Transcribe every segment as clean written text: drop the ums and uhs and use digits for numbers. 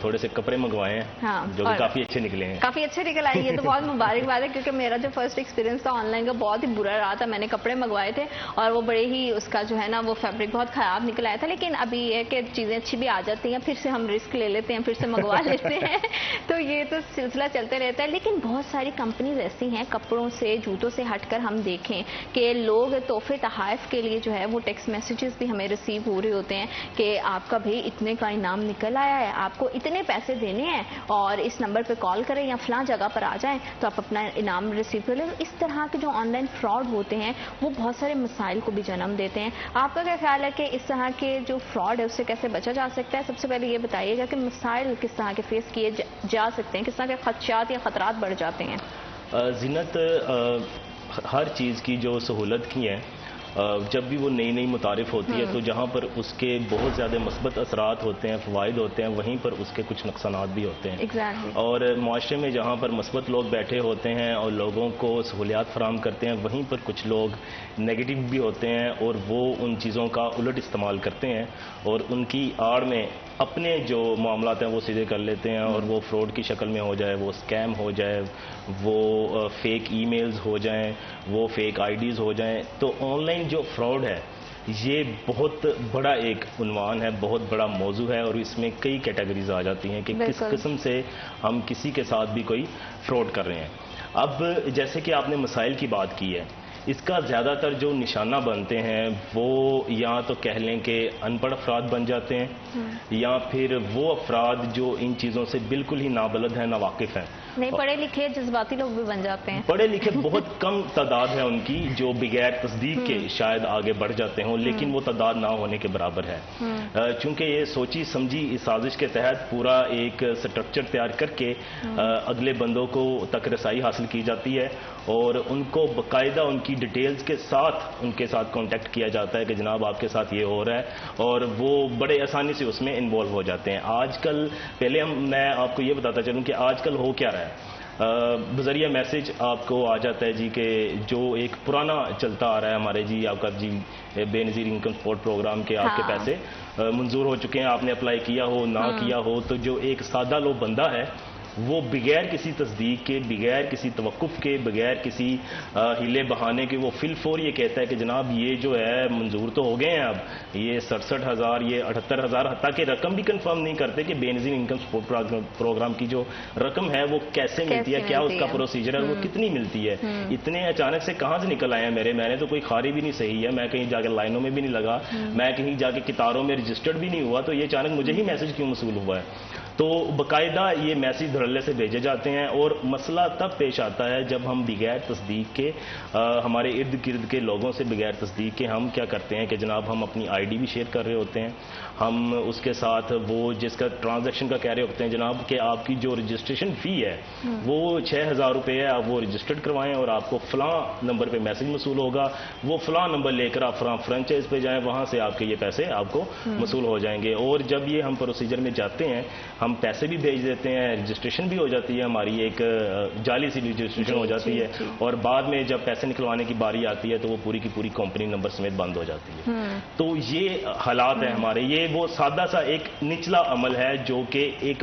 تھوڑے سے کپڑے منگوائے ہیں جو کہ کافی اچھے نکلے ہیں. کافی اچھے نکل آئے, یہ تو بہت مبارک بات ہے, کیونکہ میرا جو فرسٹ ایکسپیرینس تھا آن لائن کا بہت ہی برا رہا تھا. میں نے کپڑے منگوائے تھے اور وہ بڑے ہی اس کا جو ہے نا وہ فیبرک بہت خراب نکل آیا تھا. لیکن ابھی یہ ہے کہ چیزیں اچھی بھی آ جاتی ہیں, پھر سے ہم رسک لے لیتے ہیں, پھر سے منگوا لیتے ہیں, تو یہ تو سلسلہ چلتے رہتا ہے. لیکن بہت ساری کمپنیز ایسی ہیں کپڑوں سے جوتوں سے ہٹ کر ہم دیکھیں کہ لوگ تحفے تحائف کے لیے جو ہے وہ ٹیکسٹ میسیجز بھی ہمیں ریسیو ہو رہے ہوتے ہیں کہ آپ کا بھی اتنے کا انعام نکل آیا ہے, آپ کو اتنے پیسے دینے ہیں اور اس نمبر پہ کال کریں یا فلاں جگہ پر آ جائیں تو آپ اپنا انعام ریسیو کر لیں. اس طرح کے جو آن لائن فراڈ ہوتے ہیں وہ بہت سارے مسائل کو بھی جنم دیتے ہیں. آپ کا کیا خیال ہے کہ اس طرح کے جو فراڈ ہے اس سے کیسے بچا جا سکتا ہے؟ سب سے پہلے یہ بتائیے گا کہ مسائل کس طرح کے فیس کیے جا سکتے ہیں, کس طرح کے خدشات یا خطرات بڑھ جاتے ہیں؟ زینت, ہر چیز کی جو سہولت کی ہے جب بھی وہ نئی نئی متعارف ہوتی ہے تو جہاں پر اس کے بہت زیادہ مثبت اثرات ہوتے ہیں, فوائد ہوتے ہیں, وہیں پر اس کے کچھ نقصانات بھی ہوتے ہیں. اور معاشرے میں جہاں پر مثبت لوگ بیٹھے ہوتے ہیں اور لوگوں کو سہولیات فراہم کرتے ہیں, وہیں پر کچھ لوگ نیگیٹو بھی ہوتے ہیں اور وہ ان چیزوں کا الٹ استعمال کرتے ہیں اور ان کی آڑ میں اپنے جو معاملات ہیں وہ سیدھے کر لیتے ہیں اور وہ فراڈ کی شکل میں ہو جائے, وہ اسکیم ہو جائے, وہ فیک ای میلز ہو جائیں, وہ فیک آئی ڈیز ہو جائیں. تو آن لائن جو فراڈ ہے یہ بہت بڑا ایک عنوان ہے, بہت بڑا موضوع ہے اور اس میں کئی کیٹیگریز آ جاتی ہیں کہ کس قسم سے ہم کسی کے ساتھ بھی کوئی فراڈ کر رہے ہیں. اب جیسے کہ آپ نے مسائل کی بات کی ہے, اس کا زیادہ تر جو نشانہ بنتے ہیں وہ یا تو کہہ لیں کہ ان پڑھ افراد بن جاتے ہیں یا پھر وہ افراد جو ان چیزوں سے بالکل ہی نابلد ہیں, ناواقف ہیں. نہیں پڑھے لکھے جذباتی لوگ بھی بن جاتے ہیں. پڑھے لکھے بہت کم تعداد ہے ان کی جو بغیر تصدیق کے شاید آگے بڑھ جاتے ہوں, لیکن وہ تعداد نہ ہونے کے برابر ہے. چونکہ یہ سوچی سمجھی اس سازش کے تحت پورا ایک سٹرکچر تیار کر کے اگلے بندوں کو تک رسائی حاصل کی جاتی ہے اور ان کو باقاعدہ ان کی ڈیٹیلز کے ساتھ ان کے ساتھ کانٹیکٹ کیا جاتا ہے کہ جناب آپ کے ساتھ یہ ہو رہا ہے, اور وہ بڑے آسانی سے اس میں انوالو ہو جاتے ہیں. آج کل پہلے میں آپ کو یہ بتاتا چلوں کہ آج کل ہو کیا رہا ہے. بذریعہ میسج آپ کو آ جاتا ہے جی کہ جو ایک پرانا چلتا آ رہا ہے ہمارے جی آپ کا جی بے نظیر انکم سپورٹ پروگرام کے آپ کے پیسے منظور ہو چکے ہیں, آپ نے اپلائی کیا ہو نہ کیا ہو, تو جو ایک سادہ لو بندہ ہے وہ بغیر کسی تصدیق کے, بغیر کسی توقف کے, بغیر کسی ہیلے بہانے کے وہ فی الفور یہ کہتا ہے کہ جناب یہ جو ہے منظور تو ہو گئے ہیں, اب یہ 67,000 یہ 78,000, حتیٰ کہ رقم بھی کنفرم نہیں کرتے کہ بے نظیر انکم سپورٹ پروگرام کی جو رقم ہے وہ کیسے ملتی ہے, کیا اس کا پروسیجر ہے, وہ کتنی ملتی ہے. اتنے اچانک سے کہاں سے نکل آئے ہیں میں نے تو کوئی خاری بھی نہیں صحیح ہے, میں کہیں جا کے لائنوں میں بھی نہیں لگا, میں کہیں جا کے کتاروں میں رجسٹرڈ بھی نہیں ہوا, تو یہ اچانک مجھے ہی میسج کیوں موصول ہوا ہے. تو باقاعدہ یہ میسج دھڑلے سے بھیجے جاتے ہیں اور مسئلہ تب پیش آتا ہے جب ہم بغیر تصدیق کے ہمارے ارد گرد کے لوگوں سے بغیر تصدیق کے ہم کیا کرتے ہیں کہ جناب ہم اپنی آئی ڈی بھی شیئر کر رہے ہوتے ہیں, ہم اس کے ساتھ وہ جس کا ٹرانزیکشن کا کہہ رہے ہوتے ہیں جناب کہ آپ کی جو رجسٹریشن فی ہے وہ 6,000 روپے ہے, آپ وہ رجسٹرڈ کروائیں اور آپ کو فلاں نمبر پہ میسج موصول ہوگا, وہ فلاں نمبر لے کر آپ فلاں فرنچائز پہ جائیں, وہاں سے آپ کے یہ پیسے آپ کو موصول ہو جائیں گے. اور جب یہ ہم پروسیجر میں جاتے ہیں ہم پیسے بھی بھیج دیتے ہیں, رجسٹریشن بھی ہو جاتی ہے ہماری, ایک جعلی سی رجسٹریشن ہو جاتی ہے, اور بعد میں جب پیسے نکلوانے کی باری آتی ہے تو وہ پوری کی پوری کمپنی نمبر سمیت بند ہو جاتی ہے. تو یہ حالات ہیں ہمارے, یہ وہ سادہ سا ایک نچلا عمل ہے جو کہ ایک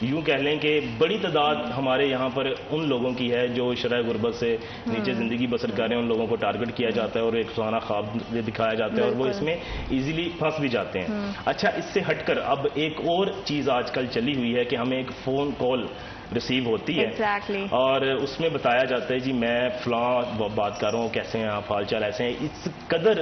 یوں کہہ لیں کہ بڑی تعداد ہمارے یہاں پر ان لوگوں کی ہے جو شرح غربت سے نیچے زندگی بسر کر رہے ہیں, ان لوگوں کو ٹارگٹ کیا جاتا ہے اور ایک سہانا خواب دکھایا جاتا ہے اور وہ اس میں ایزیلی پھنس بھی جاتے ہیں. اچھا, اس سے ہٹ کر اب ایک اور چیز آج کل چلی ہوئی ہے کہ ہمیں ایک فون کال ریسیو ہوتی ہے اور اس میں بتایا جاتا ہے جی میں فلاں بات کر رہا ہوں, کیسے ہیں آپ, حال چال ایسے ہیں. اس قدر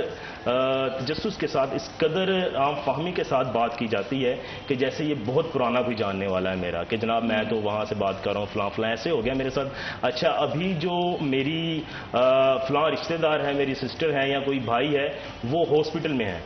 تجسس کے ساتھ, اس قدر عام فہمی کے ساتھ بات کی جاتی ہے کہ جیسے یہ بہت پرانا کوئی جاننے والا ہے میرا, کہ جناب میں تو وہاں سے بات کر رہا ہوں, فلاں فلاں ایسے ہو گیا میرے ساتھ. اچھا, ابھی جو میری فلاں رشتہ دار ہے, میری سسٹر ہے یا کوئی بھائی ہے, وہ ہاسپٹل میں ہے,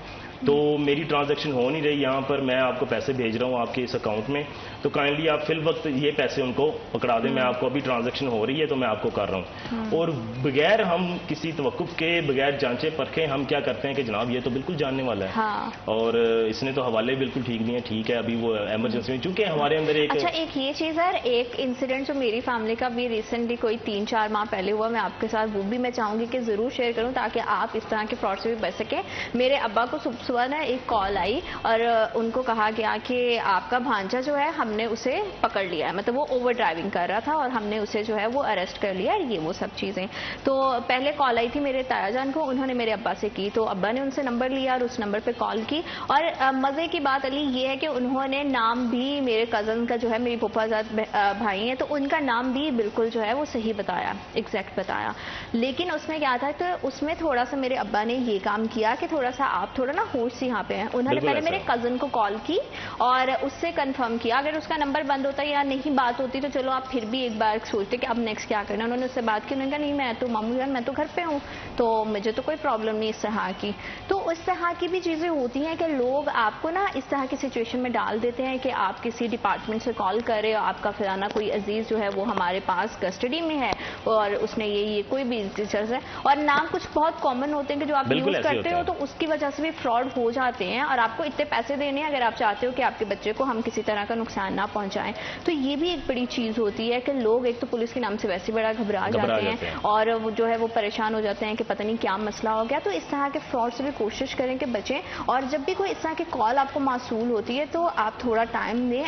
تو میری ٹرانزیکشن ہو نہیں رہی یہاں پر, میں آپ کو پیسے بھیج رہا ہوں آپ کے اس اکاؤنٹ میں, تو کائنڈلی آپ فی الوقت یہ پیسے ان کو پکڑا دیں, میں آپ کو ابھی ٹرانزیکشن ہو رہی ہے تو میں آپ کو کر رہا ہوں. اور بغیر ہم کسی توقف کے, بغیر جانچے پرکھے ہم کیا کرتے ہیں کہ جناب یہ تو بالکل جاننے والا ہے اور اس نے تو حوالے بالکل ٹھیک نہیں ہے, ٹھیک ہے ابھی وہ ایمرجنسی میں, چونکہ ہمارے اندر ایک اچھا ایک یہ چیز ہے, ایک انسیڈنٹ جو میری فیملی کا بھی ریسنٹلی کوئی 3-4 ماہ پہلے ہوا, میں آپ کے ساتھ وہ بھی میں چاہوں گی کہ ضرور شیئر کروں تاکہ آپ اس طرح کے فراڈ سے بھی بچ سکیں. میرے ابا کو صبح نا ایک کال آئی اور ان کو کہا گیا کہ آپ کا بھانجا جو ہے ہم نے اسے پکڑ لیا ہے, مطلب وہ اوور ڈرائیونگ کر رہا تھا اور ہم نے اسے جو ہے وہ اریسٹ کر لیا, یہ وہ سب چیزیں. تو پہلے کال آئی تھی میرے تایا جان کو, انہوں نے میرے ابا سے کی, تو ابا نے ان سے نمبر لیا اور اس نمبر پہ کال کی. اور مزے کی بات علی یہ ہے کہ انہوں نے نام بھی میرے کزن کا جو ہے, میری پھپھا زاد بھائی ہیں, تو ان کا نام بھی بالکل جو ہے وہ صحیح بتایا, ایگزیکٹ بتایا. لیکن اس میں کیا تھا کہ اس میں تھوڑا سا میرے ابا نے یہ کام کیا کہ تھوڑا سا آپ تھوڑا نا ہوش سے یہاں پہ ہیں. انہوں نے پہلے میرے کزن کو کال کی اور اس سے کنفرم کیا, اگر اس کا نمبر بند ہوتا یا نہیں بات ہوتی تو چلو آپ پھر بھی ایک بار سوچتے کہ اب نیکسٹ کیا کرنا. انہوں نے اس سے بات کی, انہوں نے کہا نہیں میں تو ماموں جان میں تو گھر پہ ہوں, تو مجھے تو کوئی پرابلم نہیں اس طرح کی. تو اس طرح کی بھی چیزیں ہوتی ہیں کہ لوگ آپ کو نا اس طرح کی سچویشن میں ڈال دیتے ہیں کہ آپ کسی ڈپارٹمنٹ سے کال کرے, آپ کا فلانا کوئی عزیز جو ہے وہ ہمارے پاس کسٹڈی میں ہے اور اس نے یہ کوئی بھی ٹیچرز ہے, اور نام کچھ بہت کامن ہوتے ہیں کہ جو آپ یوز کرتے ہو تو اس کی وجہ سے بھی فراڈ ہو جاتے ہیں, اور آپ کو اتنے پیسے دینے ہیں اگر آپ چاہتے ہو کہ آپ کے بچے کو ہم کسی طرح کا نقصان نہ پہنچائیں. تو یہ بھی ایک بڑی چیز ہوتی ہے کہ لوگ ایک تو پولیس کے نام سے ویسے بڑا گھبرا جاتے ہیں اور وہ جو ہے وہ پریشان ہو جاتے ہیں کہ پتہ نہیں کیا مسئلہ ہو گیا. تو اس طرح کے فراڈ سے بھی کوشش کریں کہ بچیں, اور جب بھی کوئی اس طرح کی کال آپ کو موصول ہوتی ہے تو آپ تھوڑا ٹائم دیں,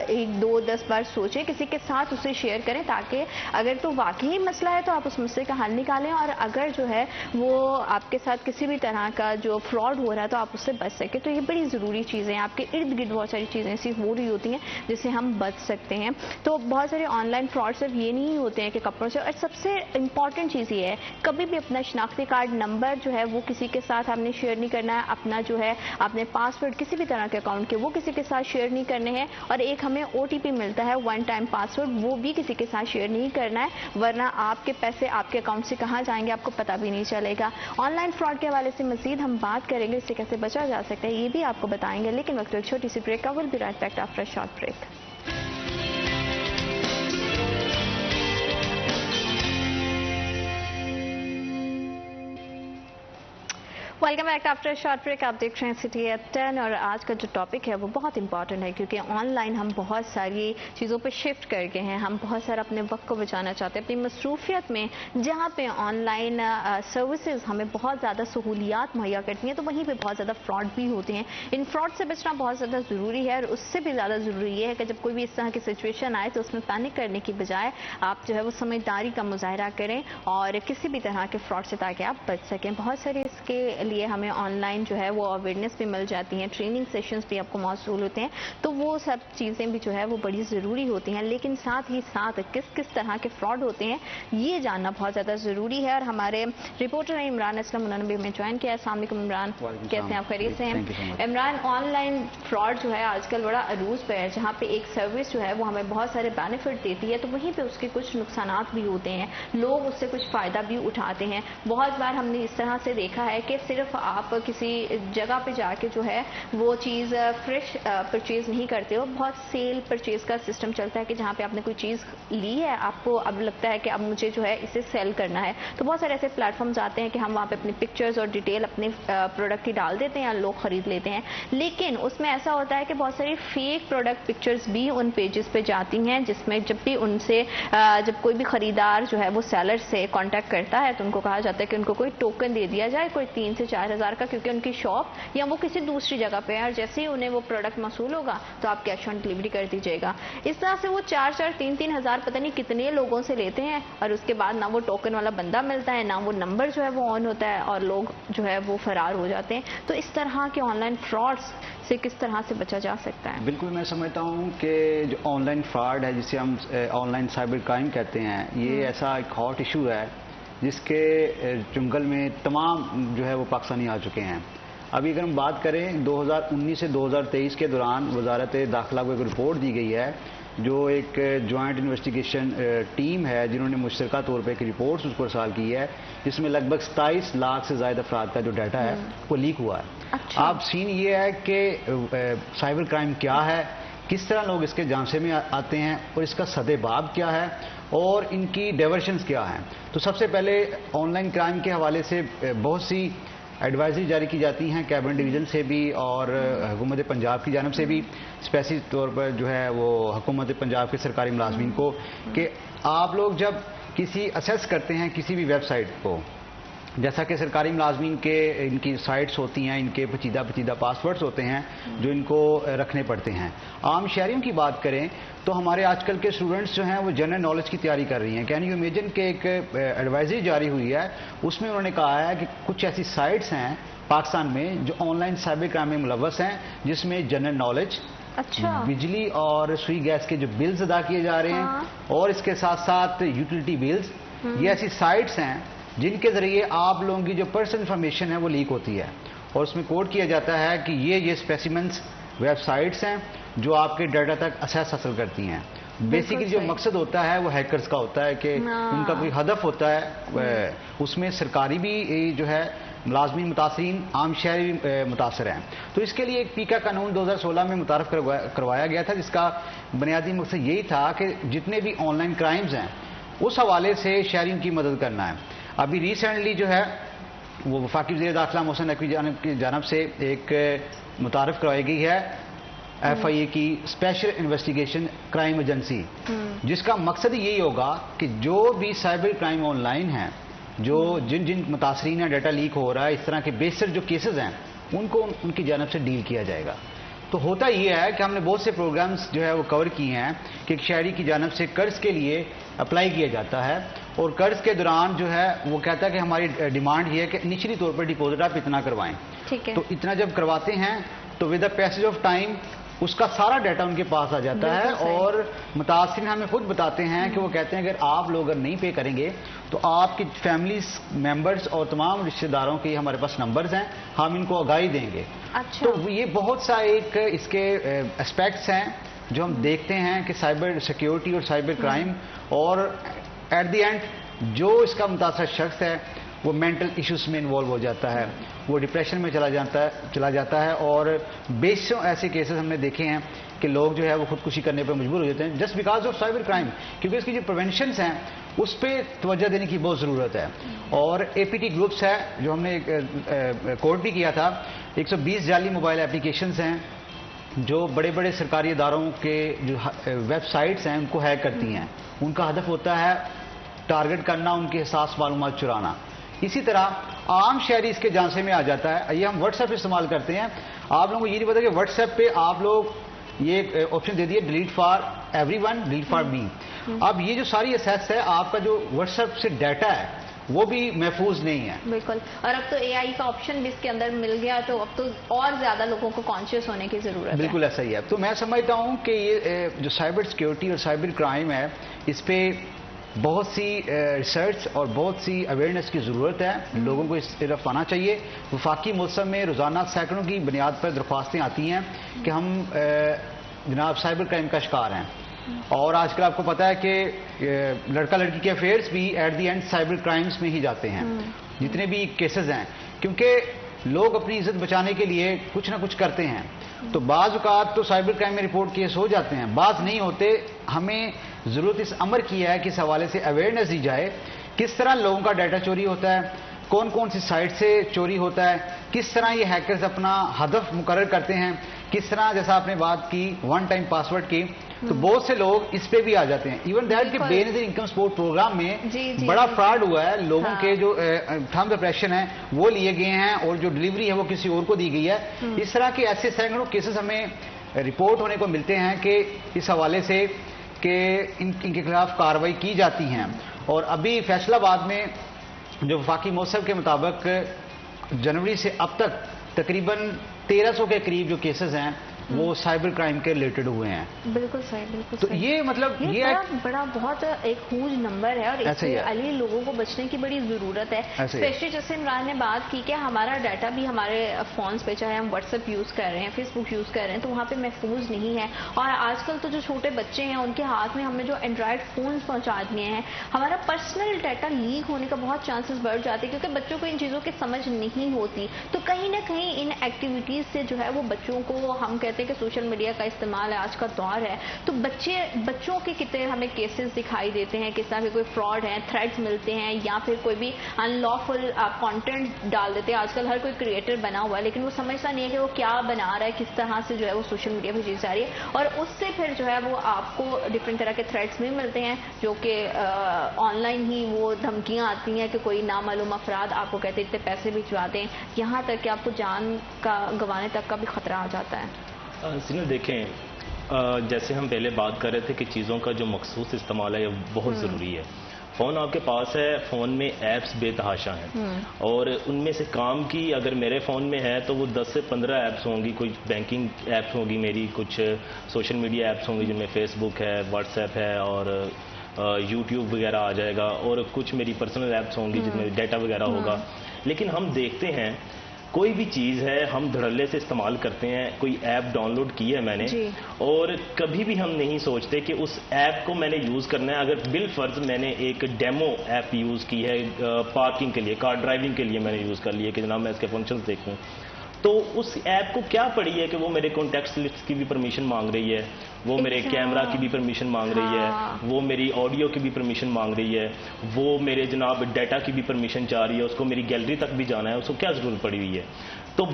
1-2-10 بار سوچیں, کسی کے ساتھ اسے شیئر کریں تاکہ اگر تو واقعی مسئلہ ہے تو آپ اس مسئلے کا حل نکالیں, اور اگر جو ہے وہ آپ کے ساتھ کسی بھی طرح کا جو فراڈ ہو رہا ہے تو آپ اس سے بچ سکیں. تو یہ بڑی ضروری چیزیں ہیں, آپ کے ارد گرد بہت ساری چیزیں ایسی ہو رہی ہوتی ہیں جس سے ہم بچ سکتے ہیں. تو بہت سارے آن لائن فراڈ صرف یہ نہیں ہوتے ہیں کہ کپڑوں سے, اور سب سے امپورٹنٹ چیز یہ ہے کبھی بھی اپنا شناختی کارڈ نمبر جو ہے وہ کسی کے ساتھ آپ نے شیئر نہیں کرنا ہے, اپنا جو ہے آپ نے پاسورڈ کسی بھی طرح کے اکاؤنٹ کے وہ کسی کے ساتھ شیئر نہیں کرنے ہیں, اور ایک ہمیں OTP ملتا ہے 1 ٹائم پاسورڈ, وہ بھی کسی کے ساتھ شیئر نہیں کرنا ہے, ورنہ آپ کے پیسے آپ کے اکاؤنٹ سے کہاں جائیں گے آپ کو پتہ بھی نہیں چلے گا. آن لائن فراڈ کے حوالے سے مزید ہم بات کریں گے, اس سے کیسے بچا جا سکتا ہے یہ بھی آپ کو بتائیں گے, لیکن وقت ایک چھوٹی سی بریک کا. Will be right back after a short break. Welcome back after short break. آپ دیکھ رہے ہیں سٹی ایٹ 10, اور آج کا جو ٹاپک ہے وہ بہت امپورٹنٹ ہے کیونکہ آن لائن ہم بہت ساری چیزوں پہ شفٹ کر گئے ہیں. ہم بہت سارا اپنے وقت کو بچانا چاہتے ہیں اپنی مصروفیت میں, جہاں پہ آن لائن سروسز ہمیں بہت زیادہ سہولیات مہیا کرتی ہیں تو وہیں پہ بہت زیادہ فراڈ بھی ہوتے ہیں. ان فراڈ سے بچنا بہت زیادہ ضروری ہے, اور اس سے بھی زیادہ ضروری یہ ہے کہ جب کوئی بھی اس طرح کی سچویشن آئے تو اس میں پینک کرنے کی بجائے آپ جو ہے وہ سمجھداری کا مظاہرہ کریں اور کسی بھی طرح کے فراڈ سے تاکہ آپ بچ سکیں. بہت سارے اس کے لیے ہمیں آن لائن جو ہے وہ اویئرنیس بھی مل جاتی ہیں, ٹریننگ سیشنز بھی آپ کو موصول ہوتے ہیں, تو وہ سب چیزیں بھی جو ہے وہ بڑی ضروری ہوتی ہیں. لیکن ساتھ ہی ساتھ کس طرح کے فراڈ ہوتے ہیں یہ جاننا بہت زیادہ ضروری ہے, اور ہمارے رپورٹر ہیں عمران اسلم, انہوں نے بھی ہمیں جوائن کیا. السلام علیکم عمران, کیسے ہیں آپ؟ خیریت سے ہیں عمران؟ آن لائن فراڈ جو ہے آج کل بڑا عروج پہ ہے, جہاں پہ ایک سروس جو ہے وہ ہمیں بہت سارے بینیفٹ دیتی ہے تو وہیں پہ اس کے کچھ نقصانات بھی ہوتے ہیں, لوگ اس سے کچھ فائدہ بھی اٹھاتے ہیں. بہت بار ہم نے اس طرح سے دیکھا ہے کہ صرف آپ کسی جگہ پہ جا کے جو ہے وہ چیز فریش پرچیز نہیں کرتے ہو, بہت سیل پرچیز کا سسٹم چلتا ہے کہ جہاں پہ آپ نے کوئی چیز لی ہے, آپ کو اب لگتا ہے کہ اب مجھے جو ہے اسے سیل کرنا ہے, تو بہت سارے ایسے پلیٹ فارمز آتے ہیں کہ ہم وہاں پہ اپنی پکچرز اور ڈیٹیل اپنے پروڈکٹ کی ڈال دیتے ہیں, لوگ خرید لیتے ہیں. لیکن اس میں ایسا ہوتا ہے کہ بہت ساری فیک پروڈکٹ پکچرز بھی ان پیجز پہ جاتی ہیں, جس میں جب بھی ان سے جب کوئی بھی خریدار جو ہے وہ سیلر سے کانٹیکٹ کرتا ہے تو ان کو کہا جاتا ہے کہ ان کو کوئی ٹوکن دے دیا جائے, کوئی 3 سے 4 ہزار کا, کیونکہ ان کی شاپ یا وہ کسی دوسری جگہ پہ ہے, اور جیسے ہی انہیں وہ پروڈکٹ موصول ہوگا تو آپ کیش آن ڈلیوری کر دیجیے گا. اس طرح سے وہ 4-3 ہزار پتہ نہیں کتنے لوگوں سے لیتے ہیں, اور اس کے بعد نہ وہ ٹوکن والا بندہ ملتا ہے, نہ وہ نمبر جو ہے وہ آن ہوتا ہے, اور لوگ جو ہے وہ فرار ہو جاتے ہیں. تو اس طرح کے آن لائن فراڈز سے کس طرح سے بچا جا سکتا ہے؟ بالکل, میں سمجھتا ہوں کہ جو آن لائن فراڈ ہے جسے ہم آن لائن سائبر کرائم کہتے ہیں, یہ ایسا ایک ہاٹ ایشو ہے جس کے چنگل میں تمام جو ہے وہ پاکستانی آ چکے ہیں. ابھی اگر ہم بات کریں 2019 سے 2023 کے دوران وزارت داخلہ کو ایک رپورٹ دی گئی ہے, جو ایک جوائنٹ انویسٹیگیشن ٹیم ہے جنہوں نے مشترکہ طور پہ ایک رپورٹ اس کو ارسال کی ہے, جس میں لگ بھگ 27 لاکھ سے زائد افراد کا جو ڈیٹا ہے وہ لیک ہوا ہے. اب سین یہ ہے کہ سائبر کرائم کیا ہے, کس طرح لوگ اس کے جانشے میں آتے ہیں, اور اس کا سدباب کیا ہے, اور ان کی ڈائیورشنز کیا ہیں. تو سب سے پہلے آن لائن کرائم کے حوالے سے بہت سی ایڈوائزری جاری کی جاتی ہیں کیبنٹ ڈویژن سے بھی اور حکومت پنجاب کی جانب سے بھی, اسپیسیفک طور پر جو ہے وہ حکومت پنجاب کے سرکاری ملازمین کو, کہ آپ لوگ جب کسی اسیس کرتے ہیں کسی بھی ویب سائٹ کو جیسا کہ سرکاری ملازمین کے ان کی سائٹس ہوتی ہیں، ان کے پیچیدہ پاسورڈز ہوتے ہیں جو ان کو رکھنے پڑتے ہیں. عام شہریوں کی بات کریں تو ہمارے آج کل کے اسٹوڈنٹس جو ہیں وہ جنرل نالج کی تیاری کر رہی ہیں. کین یو امیجن کہ ایک ایڈوائزری جاری ہوئی ہے، اس میں انہوں نے کہا ہے کہ کچھ ایسی سائٹس ہیں پاکستان میں جو آن لائن سائبر کرائم میں ملوث ہیں، جس میں جنرل نالج، بجلی اور سوئی گیس کے جو بلز ادا کیے جا رہے ہیں، اور اس کے ساتھ ساتھ یوٹیلیٹی بلز، یہ ایسی سائٹس ہیں جن کے ذریعے آپ لوگوں کی جو پرسنل انفارمیشن ہے وہ لیک ہوتی ہے، اور اس میں کوڈ کیا جاتا ہے کہ یہ اسپیسیمنز ویب سائٹس ہیں جو آپ کے ڈیٹا تک ایکسس حاصل کرتی ہیں. بیسیکلی جو مقصد ہوتا ہے وہ ہیکرز کا ہوتا ہے کہ ان کا کوئی ہدف ہوتا ہے، اس میں سرکاری بھی جو ہے ملازمین متاثرین، عام شہری متاثر ہیں. تو اس کے لیے ایک پیکا قانون 2016 میں متعارف کروایا گیا تھا، جس کا بنیادی مقصد یہی تھا کہ جتنے بھی آن لائن کرائمز ہیں اس حوالے سے شہریوں کی مدد کرنا ہے. ابھی ریسنٹلی جو ہے وہ وفاقی وزیر داخلہ محسن نقوی کی جانب سے ایک متعارف کروائی گئی ہے FIA کی اسپیشل انویسٹیگیشن کرائم ایجنسی، جس کا مقصد یہی ہوگا کہ جو بھی سائبر کرائم آن لائن ہیں، جو جن متاثرین ہیں ڈیٹا لیک ہو رہا ہے، اس طرح کے بیشتر جو کیسز ہیں ان کو ان کی جانب سے ڈیل کیا جائے گا. تو ہوتا یہ ہے کہ ہم نے بہت سے پروگرامز جو ہے وہ کور کیے ہیں کہ ایک شہری کی جانب سے قرض کے لیے اپلائی کیا جاتا ہے، اور قرض کے دوران جو ہے وہ کہتا ہے کہ ہماری ڈیمانڈ یہ ہے کہ انیشلی طور پر ڈپازٹ آپ اتنا کروائیں. تو اتنا جب کرواتے ہیں تو with the passage of time اس کا سارا ڈیٹا ان کے پاس آ جاتا ہے، اور متاثرین ہمیں خود بتاتے ہیں کہ وہ کہتے ہیں اگر آپ لوگ اگر نہیں پے کریں گے تو آپ کی فیملیز ممبرز اور تمام رشتہ داروں کے ہمارے پاس نمبرز ہیں، ہم ان کو آگاہی دیں گے. تو یہ بہت سا ایک اس کے اسپیکٹس ہیں جو ہم دیکھتے ہیں کہ سائبر سیکیورٹی اور سائبر کرائم، اور ایٹ دی اینڈ جو اس کا متاثر شخص ہے وہ مینٹل ایشوز میں انوالو ہو جاتا ہے، وہ ڈپریشن میں چلا جاتا ہے، اور بیشتر ایسے کیسز ہم نے دیکھے ہیں کہ لوگ جو ہے وہ خودکشی کرنے پر مجبور ہو جاتے ہیں just because of cyber crime, کیونکہ اس کی جو پریونشنز ہیں اس پہ توجہ دینے کی بہت ضرورت ہے. اور APT گروپس ہے جو ہم نے کوڈ بھی کیا تھا، 120 جعلی موبائل اپلیکیشنز ہیں جو بڑے بڑے سرکاری اداروں کے جو ویب سائٹس ہیں ان کو ہیک کرتی ہیں. ان کا ہدف ہوتا ہے ٹارگٹ کرنا، ان کے حساس معلومات چرانا. اسی طرح عام شہری اس کے جانسے میں آ جاتا ہے. یہ ہم واٹس ایپ استعمال کرتے ہیں، آپ لوگوں کو یہ نہیں پتا کہ واٹس ایپ پہ آپ لوگ یہ آپشن دے دیے delete for every one, delete for me. اب یہ جو ساری اسیس ہے، آپ کا جو واٹس ایپ سے ڈیٹا ہے وہ بھی محفوظ نہیں ہے. بالکل، اور اب تو AI کا آپشن بھی اس کے اندر مل گیا، تو اب تو اور زیادہ لوگوں کو کانشیس ہونے کی ضرورت ہے. بالکل ایسا ہی ہے. تو میں سمجھتا ہوں کہ یہ جو سائبر سیکیورٹی اور سائبر کرائم ہے، اس پہ بہت سی ریسرچ اور بہت سی اویئرنیس کی ضرورت ہے. لوگوں کو اس طرف آنا چاہیے. وفاقی موسم میں روزانہ سینکڑوں کی بنیاد پر درخواستیں آتی ہیں کہ ہم جناب سائبر کرائم کا شکار ہیں، اور آج کل آپ کو پتا ہے کہ لڑکا لڑکی کے افیئرس بھی at the end cyber crimes میں ہی جاتے ہیں، جتنے بھی کیسز ہیں، کیونکہ لوگ اپنی عزت بچانے کے لیے کچھ نہ کچھ کرتے ہیں. تو بعض اوقات تو سائبر کرائم میں رپورٹ کیس ہو جاتے ہیں، بعض نہیں ہوتے. ہمیں ضرورت اس امر کی ہے کہ اس حوالے سے اویئرنیس دی جائے کس طرح لوگوں کا ڈیٹا چوری ہوتا ہے، کون کون سی سائٹ سے چوری ہوتا ہے، کس طرح یہ ہیکرز اپنا ہدف مقرر کرتے ہیں، کس طرح جیسا آپ نے بات کی ون ٹائم پاسورڈ کی، تو بہت سے لوگ اس پہ بھی آ جاتے ہیں. ایون دیٹ کہ بے نظیر انکم سپورٹ پروگرام میں بڑا فراڈ ہوا ہے. لوگوں کے جو تھمب امپریشن ہیں وہ لیے گئے ہیں اور جو ڈلیوری ہے وہ کسی اور کو دی گئی ہے. اس طرح کے ایسے سینکڑوں کیسز ہمیں رپورٹ ہونے کو ملتے ہیں کہ اس حوالے سے کہ ان کے خلاف کارروائی کی جاتی ہیں. اور ابھی فیصل آباد میں جو وفاقی موسم کے مطابق جنوری سے اب تک تقریباً 1300 کے قریب جو کیسز ہیں وہ سائبر کرائم کے ریلیٹڈ ہوئے ہیں. بالکل صحیح، بالکل. تو یہ مطلب یہ بڑا بہت ایک ہیوج نمبر ہے، اور اس سے علی لوگوں کو بچنے کی بڑی ضرورت ہے. اسپیشلی جیسے عمران نے بات کی کہ ہمارا ڈیٹا بھی ہمارے فونز پہ، چاہے ہم واٹس ایپ یوز کر رہے ہیں، فیس بک یوز کر رہے ہیں، تو وہاں پہ محفوظ نہیں ہے. اور آج کل تو جو چھوٹے بچے ہیں ان کے ہاتھ میں ہمیں جو اینڈرائڈ فونز پہنچا دیے ہیں، ہمارا پرسنل ڈیٹا لیک ہونے کا بہت چانسز بڑھ جاتے ہیں، کیونکہ بچوں کو ان چیزوں کی سمجھ نہیں ہوتی. تو کہیں نہ کہیں ان ایکٹیویٹیز سے جو ہے وہ بچوں کو ہم کہتے کرتے ہیں کہ سوشل میڈیا کا استعمال ہے، آج کا دور ہے، تو بچوں کے کتنے ہمیں کیسز دکھائی دیتے ہیں، کس طرح کے کوئی فراڈ ہیں، تھریٹس ملتے ہیں، یا پھر کوئی بھی ان لافل کانٹینٹ ڈال دیتے ہیں. آج کل ہر کوئی کریٹر بنا ہوا ہے لیکن وہ سمجھتا نہیں ہے کہ وہ کیا بنا رہا ہے، کس طرح سے جو ہے وہ سوشل میڈیا پہ چیز جا رہی ہے، اور اس سے پھر جو ہے وہ آپ کو ڈفرینٹ طرح کے تھریٹس بھی ملتے ہیں جو کہ آن لائن ہی وہ دھمکیاں آتی ہیں کہ کوئی نامعلوم افراد آپ کو کہتے اتنے پیسے بھجوا دیں، یہاں تک کہ آپ کو جان کا گنوانے تک کا بھی خطرہ آ جاتا ہے. سنیں دیکھیں، جیسے ہم پہلے بات کر رہے تھے کہ چیزوں کا جو مخصوص استعمال ہے یہ بہت ضروری ہے. فون آپ کے پاس ہے، فون میں ایپس بے تحاشا ہیں، اور ان میں سے کام کی اگر میرے فون میں ہے تو وہ 10 سے 15 ایپس ہوں گی. کوئی بینکنگ ایپس ہوگی میری، کچھ سوشل میڈیا ایپس ہوں گی جن میں فیس بک ہے، واٹس ایپ ہے، اور یوٹیوب وغیرہ آ جائے گا، اور کچھ میری پرسنل ایپس ہوں گی جن میں ڈیٹا وغیرہ ہوگا. لیکن ہم دیکھتے ہیں کوئی بھی چیز ہے ہم دھڑلے سے استعمال کرتے ہیں. کوئی ایپ ڈاؤن لوڈ کی ہے میں نے، اور کبھی بھی ہم نہیں سوچتے کہ اس ایپ کو میں نے یوز کرنا ہے. اگر بالفرض میں نے ایک ڈیمو ایپ یوز کی ہے پارکنگ کے لیے، کار ڈرائیونگ کے لیے میں نے یوز کر لی ہے کہ جناب میں اس کے فنکشنز دیکھوں، تو اس ایپ کو کیا پڑی ہے کہ وہ میرے کانٹیکٹس لسٹ کی بھی پرمیشن مانگ رہی ہے، وہ میرے کیمرہ کی بھی پرمیشن مانگ رہی ہے، وہ میری آڈیو کی بھی پرمیشن مانگ رہی ہے، وہ میرے جناب ڈیٹا کی بھی پرمیشن چاہ رہی ہے، اس کو میری گیلری تک بھی جانا ہے، اس کو کیا ضرورت پڑی ہوئی ہے. تو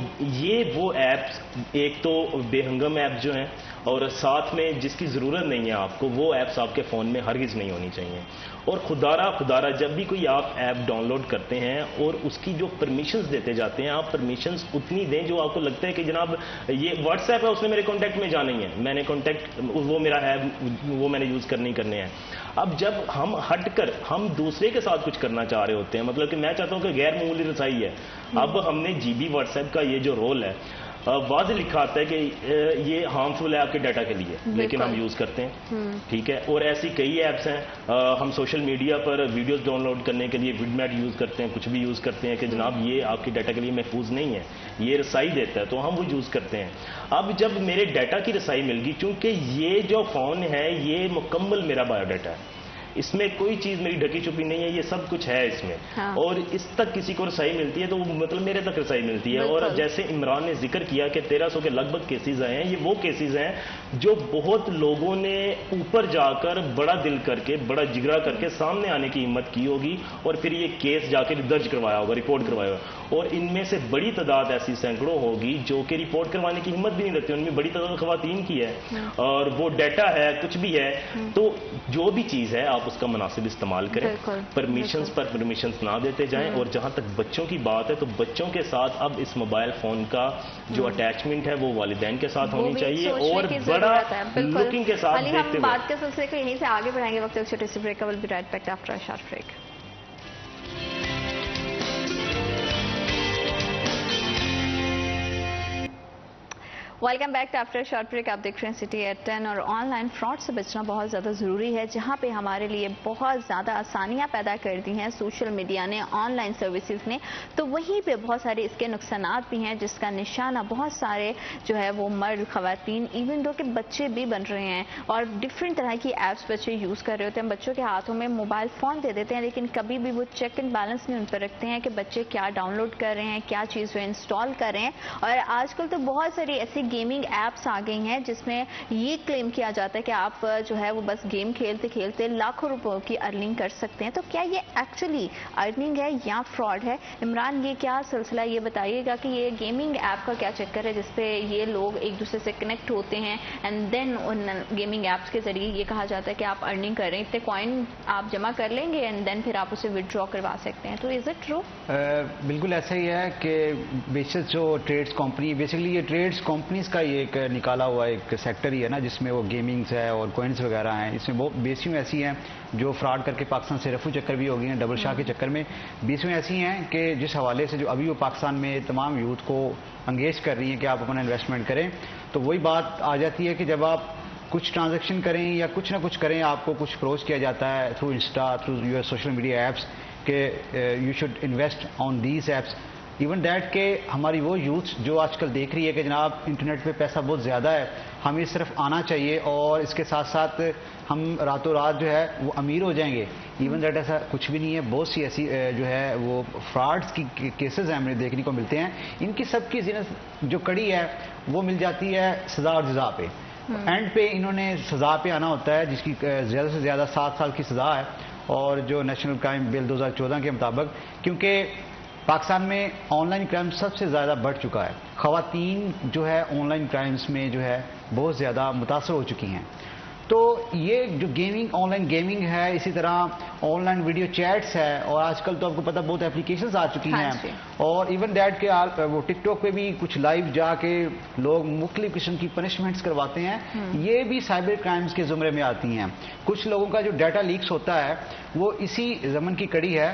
یہ وہ ایپس ایک تو بے ہنگم ایپس جو ہیں، اور ساتھ میں جس کی ضرورت نہیں ہے آپ کو، وہ ایپس آپ کے فون میں ہرگز نہیں ہونی چاہیے. اور خدارہ جب بھی کوئی آپ ایپ ڈاؤن لوڈ کرتے ہیں اور اس کی جو پرمیشنز دیتے جاتے ہیں، آپ پرمیشنز اتنی دیں جو آپ کو لگتا ہے کہ جناب یہ واٹس ایپ ہے، اس نے میرے کانٹیکٹ میں جانا ہی ہے، میں نے کانٹیکٹ وہ میرا ہے، وہ میں نے یوز کرنے ہیں. اب جب ہم ہٹ کر ہم دوسرے کے ساتھ کچھ کرنا چاہ رہے ہوتے ہیں، مطلب کہ میں چاہتا ہوں کہ غیر معمولی رسائی ہے. اب ہم نے جی بی واٹس ایپ کا یہ جو رول ہے واضح لکھا آتا ہے کہ یہ ہارمفل ہے آپ کے ڈیٹا کے لیے، لیکن ہم یوز کرتے ہیں. ٹھیک ہے. اور ایسی کئی ایپس ہیں، ہم سوشل میڈیا پر ویڈیوز ڈاؤن لوڈ کرنے کے لیے وڈ میٹ یوز کرتے ہیں، کچھ بھی یوز کرتے ہیں کہ جناب یہ آپ کے ڈیٹا کے لیے محفوظ نہیں ہے، یہ رسائی دیتا ہے، تو ہم وہ یوز کرتے ہیں. اب جب میرے ڈیٹا کی رسائی مل گئی، چونکہ یہ جو فون ہے یہ مکمل میرا بایو ڈیٹا ہے، اس میں کوئی چیز میری ڈھکی چھپی نہیں ہے، یہ سب کچھ ہے اس میں، اور اس تک کسی کو رسائی ملتی ہے تو مطلب میرے تک رسائی ملتی ہے. اور جیسے عمران نے ذکر کیا کہ 1300 کے لگ بھگ کیسز آئے ہیں، یہ وہ کیسز ہیں جو بہت لوگوں نے اوپر جا کر بڑا دل کر کے، بڑا جگرا کر کے سامنے آنے کی ہمت کی ہوگی، اور پھر یہ کیس جا کے درج کروایا ہوگا، رپورٹ کروایا ہوگا. اور ان میں سے بڑی تعداد ایسی سینکڑوں ہوگی جو کہ رپورٹ کروانے کی ہمت بھی نہیں رکھتی، ان میں بڑی تعداد خواتین کی ہے، اور وہ ڈیٹا ہے، کچھ بھی ہے. تو جو بھی چیز ہے آپ اس کا مناسب استعمال کریں، پرمیشنز پر پرمیشنز نہ دیتے جائیں. اور جہاں تک بچوں کی بات ہے تو بچوں کے ساتھ اب اس موبائل فون کا جو اٹیچمنٹ ہے وہ والدین کے ساتھ ہونی چاہیے، اور بڑا لوکنگ کے ساتھ دیکھتے ہوئے. ہم بات کے سلسلے کو یہیں سے آگے بڑھائیں گے، وقت ایک چھوٹے سے بریک کا. Will be right back after a short break. Welcome back to after short break. آپ دیکھ رہے ہیں سٹی ایٹ 10. اور آن لائن فراڈ سے بچنا بہت زیادہ ضروری ہے. جہاں پہ ہمارے لیے بہت زیادہ آسانیاں پیدا کر دی ہیں سوشل میڈیا نے، آن لائن سروسز نے، تو وہیں پہ بہت سارے اس کے نقصانات بھی ہیں جس کا نشانہ بہت سارے جو ہے وہ مرد، خواتین، ایون دو کہ بچے بھی بن رہے ہیں، اور ڈفرینٹ طرح کی ایپس بچے یوز کر رہے ہوتے ہیں. بچوں کے ہاتھوں میں موبائل فون دے دیتے ہیں لیکن کبھی بھی وہ چیک اینڈ بیلنس نہیں ان پر رکھتے ہیں کہ بچے کیا ڈاؤن لوڈ کر رہے ہیں، کیا چیز وہ انسٹال کر رہے ہیں. اور آج کل تو بہت ساری ایسی گیمنگ ایپس آ گئی ہیں جس میں یہ کلیم کیا جاتا ہے کہ آپ جو ہے وہ بس گیم کھیلتے کھیلتے لاکھوں روپوں کی ارننگ کر سکتے ہیں. تو کیا یہ ایکچولی ارننگ ہے یا فراڈ ہے؟ عمران یہ کیا سلسلہ، یہ بتائیے گا کہ یہ گیمنگ ایپ کا کیا چکر ہے جس پہ یہ لوگ ایک دوسرے سے کنیکٹ ہوتے ہیں اینڈ دین ان گیمنگ ایپس کے ذریعے یہ کہا جاتا ہے کہ آپ ارننگ کر رہے ہیں، اتنے کوائن آپ جمع کر لیں گے اینڈ دین پھر آپ اسے وڈرا کروا سکتے ہیں. تو از اٹ ٹرو؟ بالکل ایسا ہی ہے کہ بیسس جو ٹریڈس کمپنی، بیسکلی یہ ٹریڈس کمپنیز کا یہ ایک نکالا ہوا ایک سیکٹر ہی ہے نا، جس میں وہ گیمنگز ہے اور کوئنس وغیرہ ہیں. اس میں بہت بیسیوں ایسی ہیں جو فراڈ کر کے پاکستان سے رفو چکر بھی ہو گئی ہیں، ڈبل شاہ کے چکر میں. بیسیوں ایسی ہیں کہ جس حوالے سے جو ابھی وہ پاکستان میں تمام یوتھ کو انگیج کر رہی ہیں کہ آپ اپنا انویسٹمنٹ کریں. تو وہی بات آ جاتی ہے کہ جب آپ کچھ ٹرانزیکشن کریں یا کچھ نہ کچھ کریں، آپ کو کچھ اپروچ کیا جاتا ہے through Insta, through your social media apps کہ you should invest on these apps. Even that کہ ہماری وہ یوتھ جو آج کل دیکھ رہی ہے کہ جناب انٹرنیٹ پہ پیسہ بہت زیادہ ہے, ہمیں صرف آنا چاہیے اور اس کے ساتھ ساتھ ہم راتوں رات جو ہے وہ امیر ہو جائیں گے. ایون دیٹ ایسا کچھ بھی نہیں ہے. بہت سی ایسی جو ہے وہ فراڈس کی کیسز ہیں ہمیں دیکھنے کو ملتے ہیں. ان کی سب کی زینت جو کڑی ہے وہ مل جاتی ہے سزا اور جزا پہ. اینڈ پہ انہوں نے سزا پہ آنا ہوتا ہے جس کی زیادہ سے زیادہ 7 سال کی سزا ہے, اور جو نیشنل کرائم بل 2014 کے مطابق, کیونکہ پاکستان میں آن لائن کرائم سب سے زیادہ بڑھ چکا ہے. خواتین جو ہے آن لائن کرائمز میں جو ہے بہت زیادہ متاثر ہو چکی ہیں. تو یہ جو گیمنگ, آن لائن گیمنگ ہے, اسی طرح آن لائن ویڈیو چیٹس ہے, اور آج کل تو آپ کو پتہ بہت اپلیکیشنز آ چکی ہیں, اور ایون دیٹ کہ وہ ٹک ٹاک پہ بھی کچھ لائیو جا کے لوگ مختلف قسم کی پنشمنٹس کرواتے ہیں. یہ بھی سائبر کرائمز کے زمرے میں آتی ہیں. کچھ لوگوں کا جو ڈیٹا لیکس ہوتا ہے وہ اسی ضمن کی کڑی ہے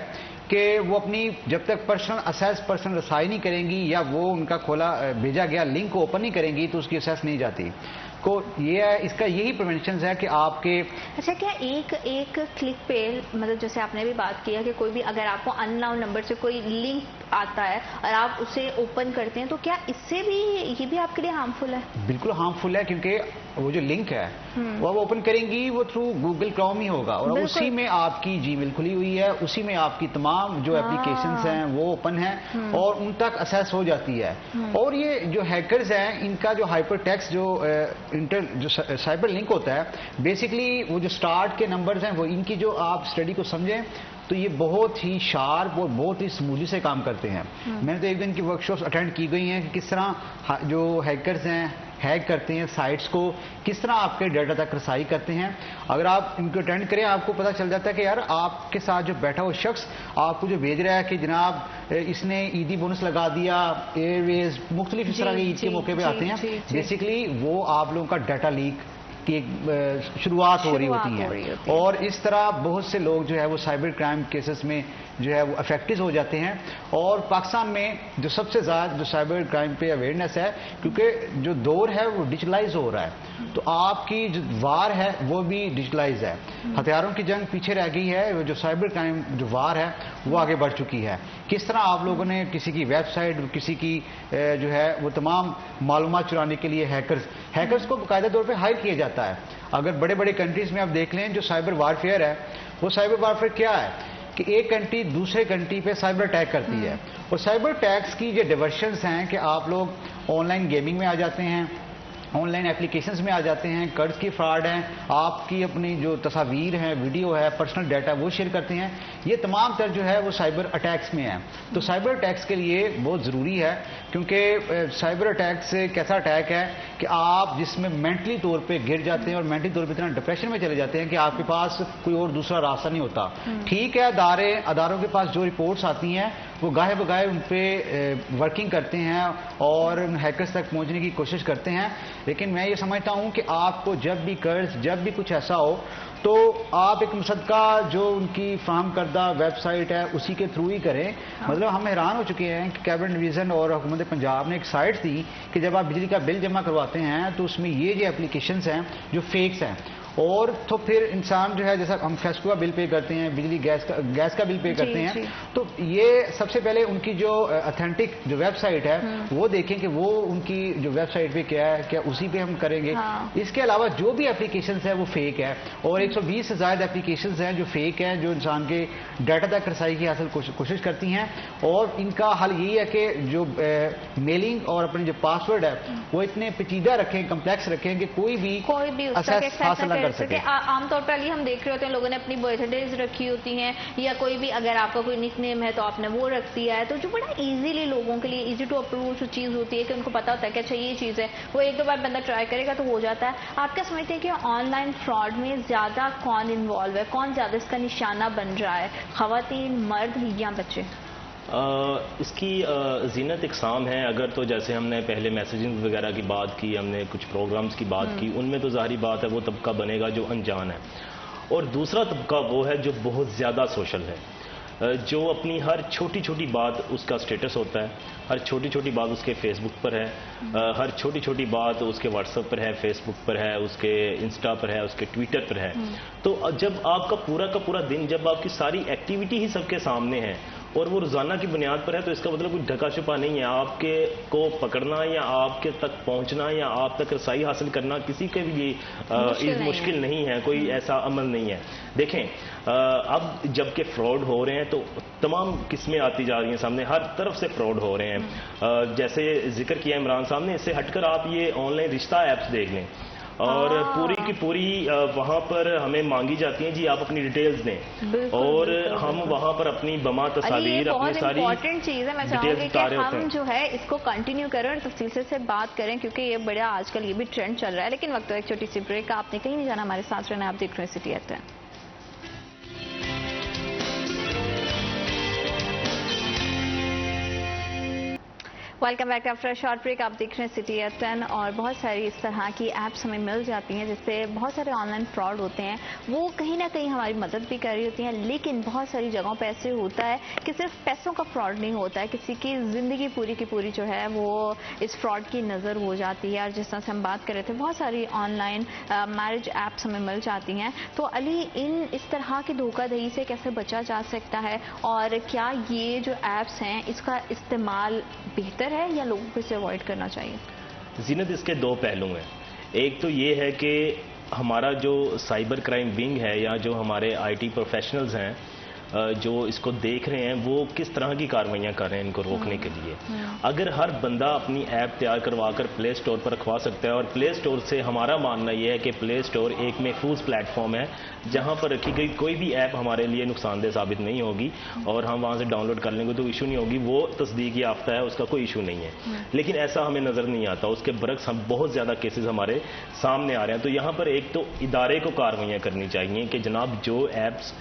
کہ وہ اپنی جب تک پرسنل رسائی نہیں کریں گی یا وہ ان کا کھولا بھیجا گیا لنک کو اوپن نہیں کریں گی تو اس کی اسیس نہیں جاتی. کو یہ ہے, اس کا یہی پریونشنز ہے کہ آپ کے اچھا کیا ایک کلک پہ, مطلب جیسے آپ نے بھی بات کیا کہ کوئی بھی اگر آپ کو ان نون نمبر سے کوئی لنک آتا ہے اور آپ اسے اوپن کرتے ہیں تو کیا اس سے بھی یہ بھی آپ کے لیے ہارمفل ہے؟ بالکل ہارمفل ہے, کیونکہ وہ جو لنک ہے وہ اوپن کریں گی وہ تھرو گوگل کروم ہی ہوگا, اور اسی میں آپ کی جی میل کھلی ہوئی ہے, اسی میں آپ کی تمام جو اپلیکیشنز ہیں وہ اوپن ہیں اور ان تک اسیس ہو جاتی ہے. اور یہ جو ہیکرز ہیں ان کا جو ہائپر ٹیکسٹ جو سائبر لنک ہوتا ہے, بیسکلی وہ جو سٹارٹ کے نمبرز ہیں وہ ان کی جو آپ اسٹڈی کو سمجھیں تو یہ بہت ہی شارپ اور بہت ہی سموتھلی سے کام کرتے ہیں. میں نے تو ایک دن کی ورکشاپس اٹینڈ کی گئی ہیں کہ کس طرح جو ہیکرز ہیں ہیک کرتے ہیں سائٹس کو, کس طرح آپ کے ڈیٹا تک رسائی کرتے ہیں. اگر آپ ان کو اٹینڈ کریں آپ کو پتہ چل جاتا ہے کہ یار آپ کے ساتھ جو بیٹھا ہوا شخص آپ کو جو بھیج رہا ہے کہ جناب اس نے عیدی بونس لگا دیا, ایئر ویز مختلف اس طرح کے عید کے موقع پہ آتے ہیں, بیسکلی وہ آپ لوگوں کا ڈیٹا لیک کی ایک شروعات ہو رہی ہوتی ہے. اور اس طرح بہت سے لوگ جو ہے وہ سائبر کرائم کیسز میں جو ہے وہ افیکٹڈ ہو جاتے ہیں. اور پاکستان میں جو سب سے زیادہ جو سائبر کرائم پہ اویئرنیس ہے, کیونکہ جو دور ہے وہ ڈیجیٹلائز ہو رہا ہے, تو آپ کی جو وار ہے وہ بھی ڈیجیٹلائز ہے. ہتھیاروں کی جنگ پیچھے رہ گئی ہے, جو سائبر کرائم جو وار ہے وہ آگے بڑھ چکی ہے. کس طرح آپ لوگوں نے کسی کی ویب سائٹ, کسی کی جو ہے وہ تمام معلومات چرانے کے لیے ہیکرز کو باقاعدہ طور پہ ہائر کیا جاتا ہے. اگر بڑے بڑے کنٹریز میں آپ دیکھ لیں جو سائبر وارفیئر ہے, وہ سائبر وارفیئر کیا ہے کہ ایک کنٹری دوسرے کنٹری پہ سائبر اٹیک کرتی ہے. اور سائبر اٹیکس کی جو ڈیورشنز ہیں کہ آپ لوگ آن لائن گیمنگ میں آ جاتے ہیں, آن لائن اپلیکیشنز میں آ جاتے ہیں, قرض کی فراڈ ہیں, آپ کی اپنی جو تصاویر ہیں, ویڈیو ہے, پرسنل ڈیٹا وہ شیئر کرتے ہیں, یہ تمام تر جو ہے وہ سائبر اٹیکس میں ہیں. تو سائبر اٹیکس کے لیے بہت ضروری ہے, کیونکہ سائبر اٹیکس ایک ایسا اٹیک ہے کہ آپ جس میں مینٹلی طور پہ گر جاتے ہیں اور مینٹلی طور پہ اتنا ڈپریشن میں چلے جاتے ہیں کہ آپ کے پاس کوئی اور دوسرا راستہ نہیں ہوتا. ٹھیک ہے اداروں کے پاس جو رپورٹس آتی ہیں وہ گاہے بگاہے ان پہ ورکنگ کرتے ہیں اور ان ہیکرز تک پہنچنے کی کوشش کرتے ہیں, لیکن میں یہ سمجھتا ہوں کہ آپ کو جب بھی قرض, جب بھی کچھ ایسا ہو تو آپ ایک مصدقہ جو ان کی فراہم کردہ ویب سائٹ ہے اسی کے تھرو ہی کریں. مطلب ہم حیران ہو چکے ہیں کہ کیبنٹ ڈویژن اور حکومت پنجاب نے ایک سائٹ دی کہ جب آپ بجلی کا بل جمع کرواتے ہیں تو اس میں یہ جو اپلیکیشنز ہیں جو فیکس ہیں, اور تو پھر انسان جو ہے جیسا ہم فیسکو کا بل پے کرتے ہیں, بجلی گیس کا بل پے کرتے ہیں, تو یہ سب سے پہلے ان کی جو اتھینٹک جو ویب سائٹ ہے وہ دیکھیں کہ وہ ان کی جو ویب سائٹ پہ کیا ہے, کیا اسی پہ ہم کریں گے. اس کے علاوہ جو بھی اپلیکیشنز ہیں وہ فیک ہے, اور 120 سے زائد اپلیکیشنز ہیں جو فیک ہیں, جو انسان کے ڈیٹا تک رسائی کی حاصل کوشش کرتی ہیں. اور ان کا حل یہی ہے کہ جو میلنگ اور اپنے جو پاسورڈ ہے وہ اتنے پیچیدہ رکھیں, کمپلیکس رکھیں کہ کوئی بھی اسیس حاصل نہ کر سکے. عام طور پر ہم دیکھ رہے ہوتے ہیں لوگوں نے اپنی برتھ ڈیز رکھی ہوتی ہیں, یا کوئی بھی اگر آپ کا کوئی نک نیم ہے تو آپ نے وہ رکھ دیا ہے, تو جو بڑا ایزیلی لوگوں کے لیے ایزی ٹو اپروچ چیز ہوتی ہے کہ ان کو پتا ہوتا ہے کہ اچھا یہ چیز ہے, وہ ایک دو بار بندہ ٹرائی کرے گا تو ہو جاتا ہے. آپ کیا سمجھتے ہیں کہ آن لائن فراڈ میں زیادہ کون انوالو ہے, کون زیادہ اس کا نشانہ بن رہا ہے, خواتین, مرد یا بچے؟ اس کی زینت اقسام ہے. اگر تو جیسے ہم نے پہلے میسیجنگ وغیرہ کی بات کی, ہم نے کچھ پروگرامز کی بات کی, ان میں تو ظاہری بات ہے وہ طبقہ بنے گا جو انجان ہے, اور دوسرا طبقہ وہ ہے جو بہت زیادہ سوشل ہے, جو اپنی ہر چھوٹی چھوٹی بات اس کا سٹیٹس ہوتا ہے, ہر چھوٹی چھوٹی بات اس کے فیس بک پر ہے, ہر چھوٹی چھوٹی بات اس کے واٹس ایپ پر ہے, فیس بک پر ہے, اس کے انسٹا پر ہے, اس کے ٹویٹر پر ہے. تو جب آپ کا پورا دن, جب آپ کی ساری ایکٹیویٹی ہی سب کے سامنے ہے اور وہ روزانہ کی بنیاد پر ہے تو اس کا مطلب کوئی ڈھکا چھپا نہیں ہے. آپ کے کو پکڑنا یا آپ کے تک پہنچنا یا آپ تک رسائی حاصل کرنا کسی کے بھی مشکل نہیں ہے, کوئی ایسا عمل نہیں ہے. دیکھیں اب جب کہ فراڈ ہو رہے ہیں تو تمام قسمیں آتی جا رہی ہیں سامنے, ہر طرف سے فراڈ ہو رہے ہیں. جیسے ذکر کیا عمران صاحب نے, اس سے ہٹ کر آپ یہ آن لائن رشتہ ایپس دیکھ لیں اور پوری کی پوری وہاں پر ہمیں مانگی جاتی ہیں جی آپ اپنی ڈیٹیلز دیں, اور ہم وہاں پر اپنی بما تصاویر اپنی ساری امپورٹنٹ چیز ہے. میں چاہوں گی کہ ہم جو ہے اس کو کنٹینیو کریں اور تفصیل سے بات کریں کیونکہ یہ بڑا آج کل یہ بھی ٹرینڈ چل رہا ہے. لیکن وقت ایک چھوٹی سی بریک, آپ نے کہیں نہیں جانا, ہمارے ساتھ رہنا. آپ دیکھ رہے ہیں city at 10. Welcome back after short break. آپ دیکھ رہے ہیں سٹی ایٹ 10 اور بہت ساری اس طرح کی ایپس ہمیں مل جاتی ہیں جس سے بہت سارے آن لائن فراڈ ہوتے ہیں. وہ کہیں نہ کہیں ہماری مدد بھی کر رہی ہوتی ہیں, لیکن بہت ساری جگہوں پہ ایسے ہوتا ہے کہ صرف پیسوں کا فراڈ نہیں ہوتا ہے, کسی کی زندگی پوری کی پوری جو ہے وہ اس فراڈ کی نظر ہو جاتی ہے. اور جس طرح سے ہم بات کر رہے تھے بہت ساری آن لائن میرج ایپس ہمیں مل جاتی ہیں. تو علی, اس طرح کی دھوکہ دہی سے کیسے بچا جا سکتا ہے اور کیا یہ جو ایپس ہیں اس کا استعمال بہتر ہے یا لوگوں کو اسے اوائڈ کرنا چاہیے؟ زینت, اس کے دو پہلو ہیں. ایک تو یہ ہے کہ ہمارا جو سائبر کرائم ونگ ہے یا جو ہمارے آئی ٹی پروفیشنلز ہیں جو اس کو دیکھ رہے ہیں وہ کس طرح کی کارروائیاں کر رہے ہیں ان کو روکنے کے لیے. اگر ہر بندہ اپنی ایپ تیار کروا کر پلے سٹور پر رکھوا سکتا ہے, اور پلے سٹور سے ہمارا ماننا یہ ہے کہ پلے سٹور ایک محفوظ پلیٹ فارم ہے جہاں پر رکھی گئی کوئی بھی ایپ ہمارے لیے نقصان دہ ثابت نہیں ہوگی اور ہم وہاں سے ڈاؤن لوڈ کر لیں گے تو ایشو نہیں ہوگی, وہ تصدیق یافتہ ہے, اس کا کوئی ایشو نہیں ہے. لیکن ایسا ہمیں نظر نہیں آتا, اس کے برعکس ہم بہت زیادہ کیسز ہمارے سامنے آ رہے ہیں. تو یہاں پر ایک تو ادارے کو کارروائیاں کرنی چاہیے کہ جناب جو ایپس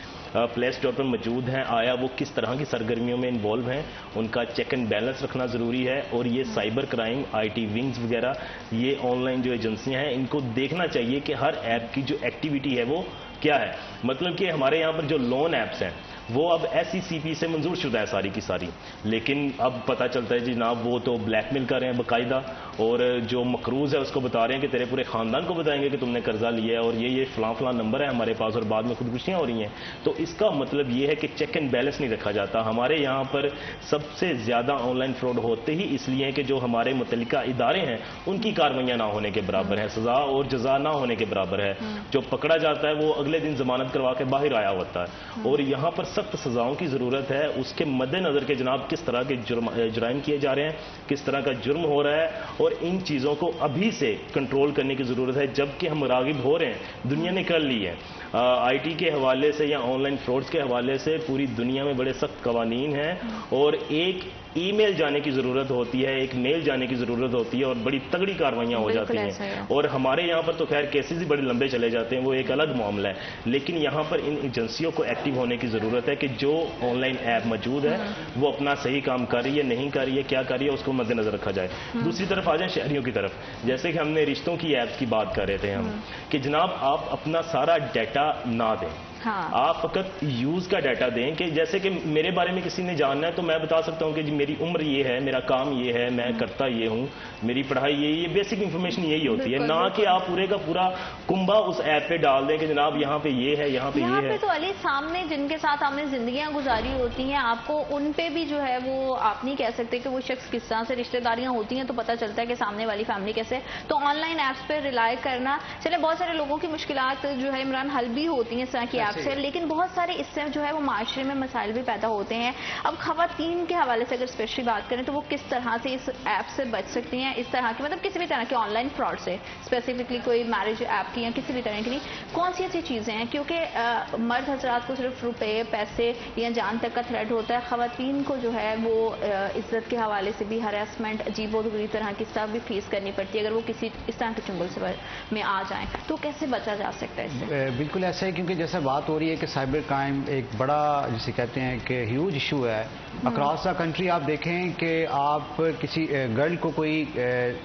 پلے سٹور پر موجود ہیں آیا وہ کس طرح کی سرگرمیوں میں انوالو ہیں, ان کا چیک اینڈ بیلنس رکھنا ضروری ہے. اور یہ cyber crime I T wings وغیرہ یہ آن لائن جو ایجنسیاں ہیں ان کو دیکھنا چاہیے کہ ہر ایپ کی جو ایکٹیویٹی ہے وہ کیا ہے. مطلب کہ ہمارے یہاں پر جو لون ایپس ہیں وہ اب SECP سے منظور شدہ ہے ساری کی ساری, لیکن اب پتہ چلتا ہے جناب وہ تو بلیک میل کر رہے ہیں باقاعدہ, اور جو مقروض ہے اس کو بتا رہے ہیں کہ تیرے پورے خاندان کو بتائیں گے کہ تم نے قرضہ لیا ہے اور یہ فلاں فلاں نمبر ہے ہمارے پاس, اور بعد میں خودکشیاں ہو رہی ہیں. تو اس کا مطلب یہ ہے کہ چیک اینڈ بیلنس نہیں رکھا جاتا. ہمارے یہاں پر سب سے زیادہ آن لائن فراڈ ہوتے ہی اس لیے کہ جو ہمارے متعلقہ ادارے ہیں ان کی کارروائیاں نہ ہونے کے برابر ہے, سزا اور جزا نہ ہونے کے برابر ہے. جو پکڑا جاتا ہے وہ اگلے دن ضمانت کروا کے باہر آیا ہوتا ہے, اور یہاں پر سخت سزاؤں کی ضرورت ہے. اس کے مد نظر کے جناب کس طرح کے جرائم کیے جا رہے ہیں, کس طرح کا جرم ہو رہا ہے, اور ان چیزوں کو ابھی سے کنٹرول کرنے کی ضرورت ہے جبکہ ہم راغب ہو رہے ہیں. دنیا نے کر لی ہے آئی ٹی کے حوالے سے یا آن لائن فراڈز کے حوالے سے پوری دنیا میں بڑے سخت قوانین ہیں, اور ایک ای میل جانے کی ضرورت ہوتی ہے, ایک میل جانے کی ضرورت ہوتی ہے, اور بڑی تگڑی کارروائیاں ہو جاتی ہیں. اور ہمارے یہاں پر تو خیر کیسز ہی بڑے لمبے چلے جاتے ہیں, وہ ایک الگ معاملہ ہے. لیکن یہاں پر ان ایجنسیوں کو ایکٹیو ہونے کی ضرورت ہے کہ جو آن لائن ایپ موجود ہے وہ اپنا صحیح کام کر رہی ہے, نہیں کر رہی ہے, کیا کر رہی ہے, اس کو مد نظر رکھا جائے. دوسری طرف آ جائیں شہریوں کی طرف, جیسے کہ ہم نے رشتوں کی ایپس کی بات کر رہے تھے ہم, کہ جناب آپ اپنا سارا ڈیٹا نہ دیں, آپ فقط یوز کا ڈیٹا دیں. کہ جیسے کہ میرے بارے میں کسی نے جاننا ہے تو میں بتا سکتا ہوں کہ جی میری عمر یہ ہے, میرا کام یہ ہے, میں کرتا یہ ہوں, میری پڑھائی یہ بیسک انفارمیشن یہی ہوتی ہے, نہ کہ آپ پورے کا پورا کنبا اس ایپ پہ ڈال دیں کہ جناب یہاں پہ یہ ہے, یہاں پہ یہ ہے. تو علی سامنے جن کے ساتھ آپ نے زندگیاں گزاری ہوتی ہیں آپ کو ان پہ بھی جو ہے وہ آپ نہیں کہہ سکتے کہ وہ شخص کس طرح سے رشتہ داریاں ہوتی ہیں, تو پتہ چلتا ہے کہ سامنے والی فیملی کیسے. تو آن لائن ایپس پہ ریلائی کرنا, چلے بہت سارے لوگوں کی مشکلات جو ہے عمران حل بھی ہوتی ہیں اس طرح کی ایپ سے, لیکن بہت سارے اس سے جو ہے وہ معاشرے میں مسائل بھی پیدا ہوتے ہیں. اب خواتین کے حوالے سے اگر اسپیشلی بات کریں تو وہ کس طرح سے اس ایپ سے بچ سکتی ہیں, اس طرح کی مطلب کسی بھی طرح کے آن لائن فراڈ سے, اسپیسیفکلی کوئی میرج ایپ کی یا کسی بھی طرح کی نہیں, کون سی ایسی چیزیں ہیں؟ کیونکہ مرد حضرات کو صرف روپے, پیسے یا جان تک کا تھریٹ ہوتا ہے, خواتین کو جو ہے وہ عزت کے حوالے سے بھی ہراسمنٹ عجیب و غریب طرح کی سب بھی فیس کرنی پڑتی ہے اگر وہ کسی اس طرح کے چنگل سے میں آ جائیں. تو کیسے بچا جا سکتا ہے اس سے؟ بالکل ایسا ہے, کیونکہ جیسے بات ہو رہی ہے کہ سائبر کرائم ایک بڑا جسے کہتے ہیں کہ ہیوج ایشو ہے اکراس دا کنٹری. آپ دیکھیں کہ آپ کسی گرل کو کوئی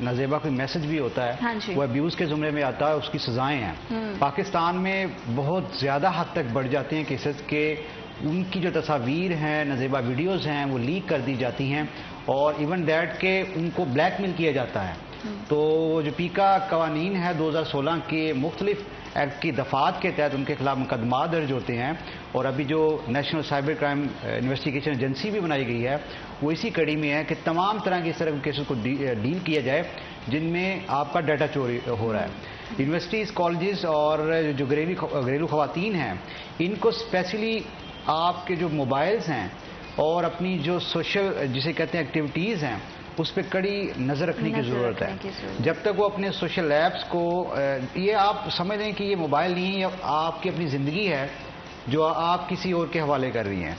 نازیبا کوئی میسج بھی ہوتا ہے وہ ابیوز کے زمرے میں آتا ہے, اس کی سزائیں ہیں. پاکستان میں بہت زیادہ حد تک بڑھ جاتے ہیں کیسز کہ ان کی جو تصاویر ہیں, نازیبا ویڈیوز ہیں, وہ لیک کر دی جاتی ہیں, اور ایون دیٹ کہ ان کو بلیک میل کیا جاتا ہے. تو جو پیکا قوانین ہے 2016 کے مختلف ایکٹ کی دفعات کے تحت ان کے خلاف مقدمات درج ہوتے ہیں. اور ابھی جو national cyber crime investigation agency بھی بنائی گئی ہے وہ اسی کڑی میں ہے کہ تمام طرح کے اس طرح کے کیسز کو ڈیل کیا جائے جن میں آپ کا ڈیٹا چوری ہو رہا ہے. یونیورسٹیز، کالجز اور جو گھریلو خواتین ہیں ان کو اسپیشلی آپ کے جو موبائلز ہیں اور اپنی جو سوشل جسے کہتے ہیں ایکٹیویٹیز ہیں اس پہ کڑی نظر رکھنے کی ضرورت ہے. جب تک وہ اپنے سوشل ایپس کو یہ آپ سمجھ لیں کہ یہ موبائل نہیں ہے، یہ آپ کی اپنی زندگی ہے جو آپ کسی اور کے حوالے کر رہی ہیں،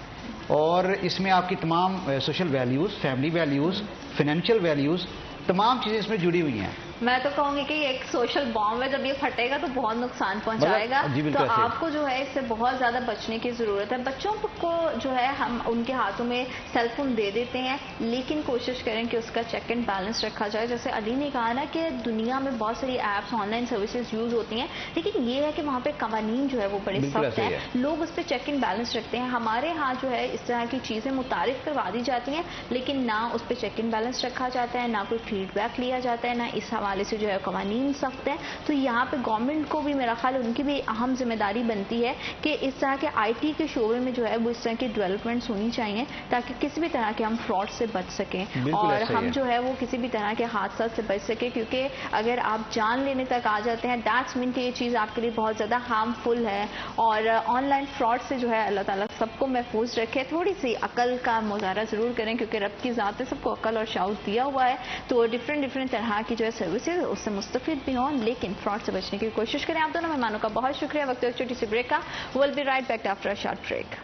اور اس میں آپ کی تمام social values, family values, financial values, تمام چیزیں اس میں جڑی ہوئی ہیں. میں تو کہوں گی کہ یہ ایک سوشل بام ہے، جب یہ پھٹے گا تو بہت نقصان پہنچائے گا. تو آپ کو جو ہے اس سے بہت زیادہ بچنے کی ضرورت ہے. بچوں کو جو ہے ہم ان کے ہاتھوں میں سیل فون دے دیتے ہیں، لیکن کوشش کریں کہ اس کا چیک اینڈ بیلنس رکھا جائے. جیسے علی نے کہا نا کہ دنیا میں بہت ساری apps, on line services use ہوتی ہیں، لیکن یہ ہے کہ وہاں پہ قوانین جو ہے وہ بڑے سخت ہیں، لوگ اس پہ چیک اینڈ بیلنس رکھتے ہیں. ہمارے ہاں جو ہے اس طرح کی چیزیں متعارف کروا دی جاتی ہیں، لیکن نہ اس پہ چیک اینڈ بیلنس رکھا جاتا ہے، نہ کوئی فیڈ بیک لیا جاتا ہے، نہ اس حوالے سے جو ہے قوانین سخت ہے. تو یہاں پہ گورنمنٹ کو بھی میرا خیال ان کی بھی اہم ذمہ داری بنتی ہے کہ اس طرح کے آئی ٹی کے شعبے میں جو ہے وہ اس طرح کی ڈیولپمنٹس ہونی چاہیے تاکہ کسی بھی طرح کے ہم فراڈ سے بچ سکیں اور ہم جو ہے وہ کسی بھی طرح کے حادثات سے بچ سکیں. کیونکہ اگر آپ جان لینے تک آ جاتے ہیں دیٹس مین کہ یہ چیز آپ کے لیے بہت زیادہ ہارمفل ہے. اور آن لائن فراڈ سے جو ہے اللہ تعالیٰ سب کو محفوظ رکھے. تھوڑی سی عقل کا مظاہرہ ضرور کریں کیونکہ رب کی ذات ہے، سب کو عقل اور شعور دیا ہوا ہے. تو ڈفرینٹ طرح کی جو ہے سروسز اس سے مستفید بھی ہوں، لیکن فراڈ سے بچنے کی کوشش کریں. آپ دونوں مہمانوں کا بہت شکریہ. وقت ایک چھوٹی سی بریک کا. Will be right back after a short break.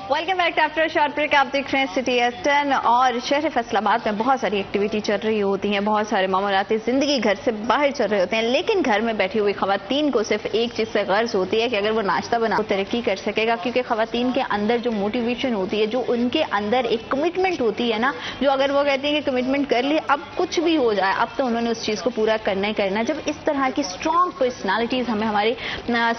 Welcome back after short break. آپ دیکھ رہے ہیں سٹی ایس 10 اور شہر فیصل آباد میں بہت ساری ایکٹیویٹی چل رہی ہوتی ہیں، بہت سارے معاملاتی زندگی گھر سے باہر چل رہے ہوتے ہیں، لیکن گھر میں بیٹھی ہوئی خواتین کو صرف ایک چیز سے غرض ہوتی ہے کہ اگر وہ ناشتہ بنا تو ترقی کر سکے گا. کیونکہ خواتین کے اندر جو موٹیویشن ہوتی ہے، جو ان کے اندر ایک کمٹمنٹ ہوتی ہے نا، جو اگر وہ کہتی ہیں کہ کمٹمنٹ کر لی اب کچھ بھی ہو جائے، اب تو انہوں نے اس چیز کو پورا کرنا ہی کرنا. جب اس طرح کی اسٹرانگ پرسنالٹیز ہمیں ہماری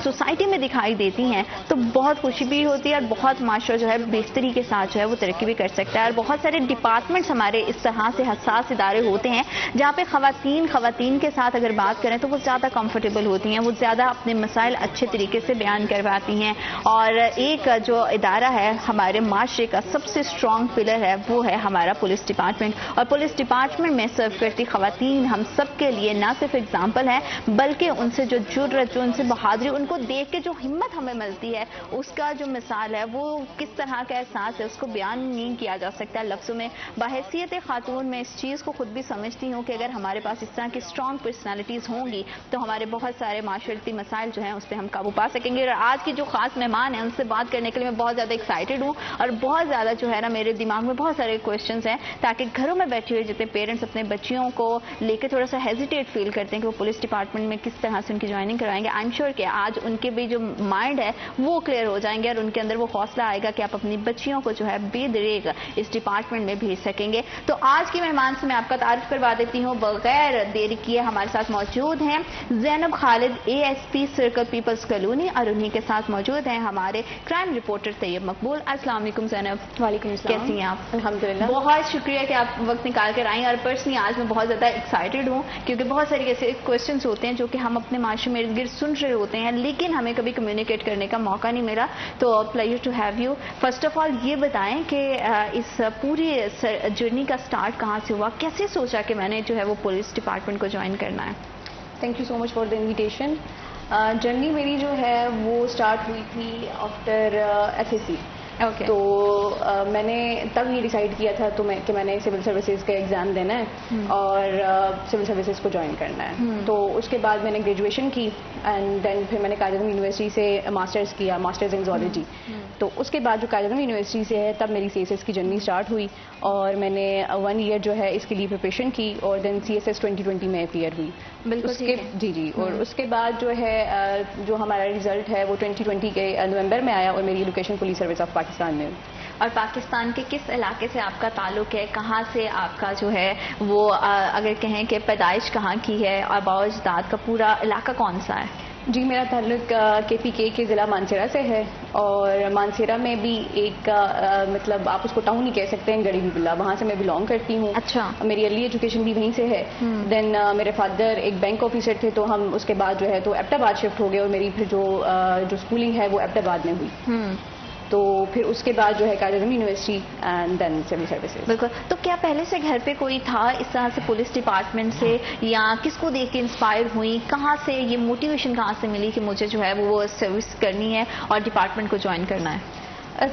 سوسائٹی میں دکھائی دیتی ہیں تو بہت خوشی بھی ہوتی ہے اور بہت معاشرہ جو ہے بہتری کے ساتھ جو ہے وہ ترقی بھی کر سکتا ہے. اور بہت سارے ڈپارٹمنٹس ہمارے اس طرح سے حساس ادارے ہوتے ہیں جہاں پہ خواتین کے ساتھ اگر بات کریں تو وہ زیادہ کمفرٹیبل ہوتی ہیں، وہ زیادہ اپنے مسائل اچھے طریقے سے بیان کرواتی ہیں. اور ایک جو ادارہ ہے ہمارے معاشرے کا سب سے اسٹرانگ پلر ہے وہ ہے ہمارا پولیس ڈپارٹمنٹ. اور پولیس ڈپارٹمنٹ میں سرو کرتی خواتین ہم سب کے لیے نہ صرف اگزامپل ہے بلکہ ان سے جو جرأت، جو ان سے بہادری، ان کو دیکھ کے جو ہمت ہمیں ملتی ہے اس کا جو مثال ہے وہ کس طرح کا احساس ہے اس کو بیان نہیں کیا جا سکتا لفظوں میں. بحیثیت خاتون میں اس چیز کو خود بھی سمجھتی ہوں کہ اگر ہمارے پاس اس طرح کی اسٹرانگ پرسنالٹیز ہوں گی تو ہمارے بہت سارے معاشرتی مسائل جو ہیں اس پہ ہم قابو پا سکیں گے. اور آج کی جو خاص مہمان ہیں ان سے بات کرنے کے لیے میں بہت زیادہ ایکسائٹیڈ ہوں اور بہت زیادہ جو ہے نا میرے دماغ میں بہت سارے کویشچنز ہیں تاکہ گھروں میں بیٹھے ہوئے جتنے پیرنٹس اپنے بچیوں کو لے کے تھوڑا سا ہیزیٹیٹ فیل کرتے ہیں کہ وہ پولیس ڈپارٹمنٹ میں کس طرح سے ان کی جوائننگ کروائیں گے. آئی ایم شیور کہ آج ان کے بھی جو مائنڈ ہے وہ کلیئر ہو جائیں گے اور ان کے اندر وہ حوصلہ آئے گا کہ آپ اپنی بچیوں کو جو ہے بے دریغ اس ڈپارٹمنٹ میں بھیج سکیں گے. تو آج کی مہمان سے میں آپ کا تعارف کروا دیتی ہوں. بغیر دیری کیے ہمارے ساتھ موجود ہیں Zainab Khalid, A S P circle peoples colony, اور انہی کے ساتھ موجود ہیں ہمارے کرائم رپورٹر طیب مقبول. السلام علیکم زینب. وعلیکم السلام. کیسی ہیں آپ؟ الحمدللہ. بہت شکریہ کہ آپ وقت نکال کر آئیں. اور پرسنلی آج میں بہت زیادہ ایکسائٹیڈ ہوں کیونکہ بہت سارے ایسے کویشچنس ہوتے ہیں جو کہ ہم اپنے معاشرے میں ارد گرد سن رہے ہوتے ہیں لیکن ہمیں کبھی کمیونیکیٹ کرنے کا موقع نہیں ملا. تو pleasure to have you. First of all یہ بتائیں کہ اس پوری جرنی کا سٹارٹ کہاں سے ہوا، کیسے سوچا کہ میں نے جو ہے وہ پولیس ڈپارٹمنٹ کو جوائن کرنا ہے؟ Thank you so much for the invitation. Journey میری جو ہے وہ سٹارٹ ہوئی تھی after S S C. Okay. تو میں نے تب یہ ڈیسائیڈ کیا تھا کہ میں نے سول سروسز کا ایگزام دینا ہے اور سول سروسز کو جوائن کرنا ہے. تو اس کے بعد میں نے گریجویشن کی اینڈ دین پھر میں نے قائد اعظم یونیورسٹی سے ماسٹرز کیا، ماسٹرز ان زولوجی. تو اس کے بعد جو قائد اعظم یونیورسٹی سے ہے تب میری سی ایس ایس کی جرنی اسٹارٹ ہوئی اور میں نے 1 ایئر جو ہے اس کے لیے پریپریشن کی اور دین سی ایس ایس 2020 میں اپیئر ہوئی. بالکل. جی. اور اس کے بعد جو ہے جو ہمارا ریزلٹ ہے وہ 2020 کے نومبر میں آیا اور میری education police service of Pakistan میں. اور پاکستان کے کس علاقے سے آپ کا تعلق ہے؟ کہاں سے آپ کا جو ہے وہ اگر کہیں کہ پیدائش کہاں کی ہے اور آباء و اجداد کا پورا علاقہ کون سا ہے؟ جی میرا تعلق KPK کے ضلع مانسیرا سے ہے، اور مانسیرا میں بھی ایک مطلب آپ اس کو ٹاؤن ہی کہہ سکتے ہیں، گڑھی بلا، وہاں سے میں بلانگ کرتی ہوں. اچھا. میری ارلی ایجوکیشن بھی وہیں سے ہے. دین میرے فادر ایک بینک آفیسر تھے، تو ہم اس کے بعد جو ہے تو ایبٹ آباد شفٹ ہو گئے، اور میری پھر جو اسکولنگ ہے وہ ایبٹ آباد میں ہوئی. تو پھر اس کے بعد جو ہے Quaid Azam university and then civil services. بالکل. تو کیا پہلے سے گھر پہ کوئی تھا اس طرح سے پولیس ڈپارٹمنٹ سے، یا کس کو دیکھ کے انسپائر ہوئی، کہاں سے یہ موٹیویشن کہاں سے ملی کہ مجھے جو ہے وہ سروس کرنی ہے اور ڈپارٹمنٹ کو جوائن کرنا ہے؟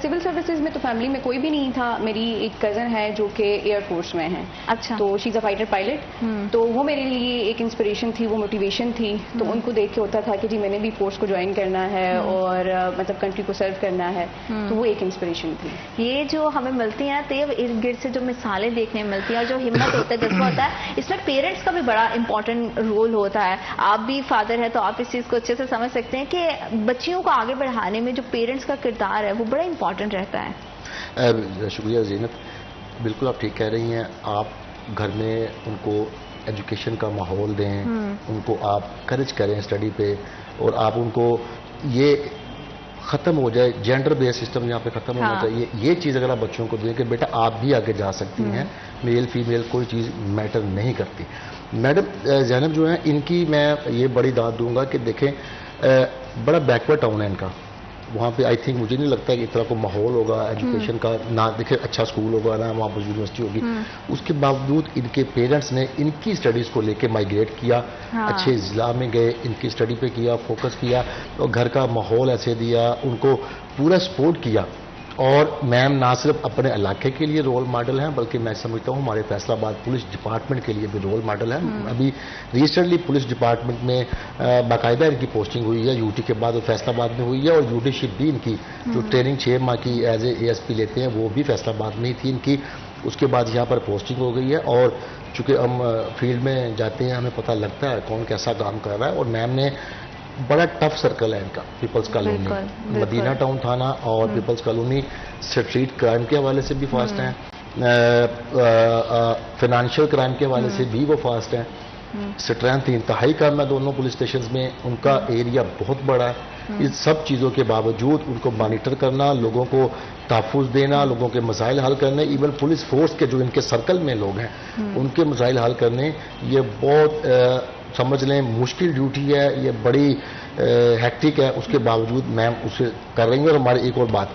سول سروسز میں تو فیملی میں کوئی بھی نہیں تھا. میری ایک کزن ہے جو کہ ایئر فورس میں ہے. اچھا. تو شی از اے فائٹر پائلٹ. تو وہ میرے لیے ایک انسپریشن تھی، وہ موٹیویشن تھی. تو ان کو دیکھ کے ہوتا تھا کہ جی میں نے بھی فورس کو جوائن کرنا ہے اور مطلب کنٹری کو سرو کرنا ہے. تو وہ ایک انسپریشن تھی. یہ جو ہمیں ملتی ہیں طیب ارد گرد سے جو مثالیں دیکھنے ملتی ہیں اور جو ہمت ہوتا ہے، جذبہ ہوتا ہے، اس میں پیرنٹس کا بھی بڑا امپورٹنٹ رول ہوتا ہے. آپ بھی فادر ہے تو آپ اس چیز کو اچھے سے سمجھ سکتے ہیں کہ بچیوں کو آگے بڑھانے میں جو پیرنٹس کا کردار ہے وہ بڑا امپورٹنٹ رہتا ہے. شکریہ زینب، بالکل آپ ٹھیک کہہ رہی ہیں. آپ گھر میں ان کو ایجوکیشن کا ماحول دیں، ان کو آپ کرج کریں اسٹڈی پہ، اور آپ ان کو یہ ختم ہو جائے جینڈر بیس سسٹم یہاں پہ ختم ہونا چاہیے. یہ چیز اگر آپ بچوں کو دیں کہ بیٹا آپ بھی آگے جا سکتی ہیں، میل فیمیل کوئی چیز میٹر نہیں کرتی. میڈم زینب جو ہیں ان کی میں یہ بڑی داد دوں گا کہ دیکھیں بڑا بیکورڈ ٹاؤن ہے ان کا. وہاں پہ آئی تھنک مجھے نہیں لگتا کہ اتنا کوئی ماحول ہوگا ایجوکیشن کا، نہ دیکھیں اچھا اسکول ہوگا نہ وہاں پر یونیورسٹی ہوگی. اس کے باوجود ان کے پیرنٹس نے ان کی اسٹڈیز کو لے کے مائگریٹ کیا، اچھے ضلع میں گئے، ان کی اسٹڈی پہ کیا، فوکس کیا، اور گھر کا ماحول ایسے دیا، ان کو پورا سپورٹ کیا. اور میم نہ صرف اپنے علاقے کے لیے رول ماڈل ہیں، بلکہ میں سمجھتا ہوں ہمارے فیصل آباد پولیس ڈپارٹمنٹ کے لیے بھی رول ماڈل ہے. ابھی ریسنٹلی پولیس ڈپارٹمنٹ میں باقاعدہ ان کی پوسٹنگ ہوئی ہے، UT کے بعد وہ فیصل آباد میں ہوئی ہے، اور UT شپ بھی ان کی جو ٹریننگ 6 ماہ کی ایز اے ASP لیتے ہیں وہ بھی فیصل آباد میں ہی تھی ان کی. اس کے بعد یہاں پر پوسٹنگ ہو گئی ہے، اور چونکہ ہم فیلڈ میں جاتے ہیں ہمیں پتہ لگتا ہے کون کیسا کام کر رہا ہے. اور میم نے بڑا ٹف سرکل ہے ان کا، پیپلز کالونی، مدینہ ٹاؤن تھانہ اور پیپلز کالونی اسٹریٹ کرائم کے حوالے سے بھی فاسٹ ہیں، فائنانشیل کرائم کے حوالے سے بھی وہ فاسٹ ہیں. اسٹرینتھ انتہائی کم ہے دونوں پولیس اسٹیشنز میں، ان کا ایریا بہت بڑا ہے. اس سب چیزوں کے باوجود ان کو مانیٹر کرنا، لوگوں کو تحفظ دینا، لوگوں کے مسائل حل کرنے، ایون پولیس فورس کے جو ان کے سرکل میں لوگ ہیں ان کے مسائل حل کرنے، یہ بہت سمجھ لیں مشکل ڈیوٹی ہے، یہ بڑی ہیکٹک ہے. اس کے باوجود میم اسے کر رہی ہیں. اور ہماری ایک اور بات،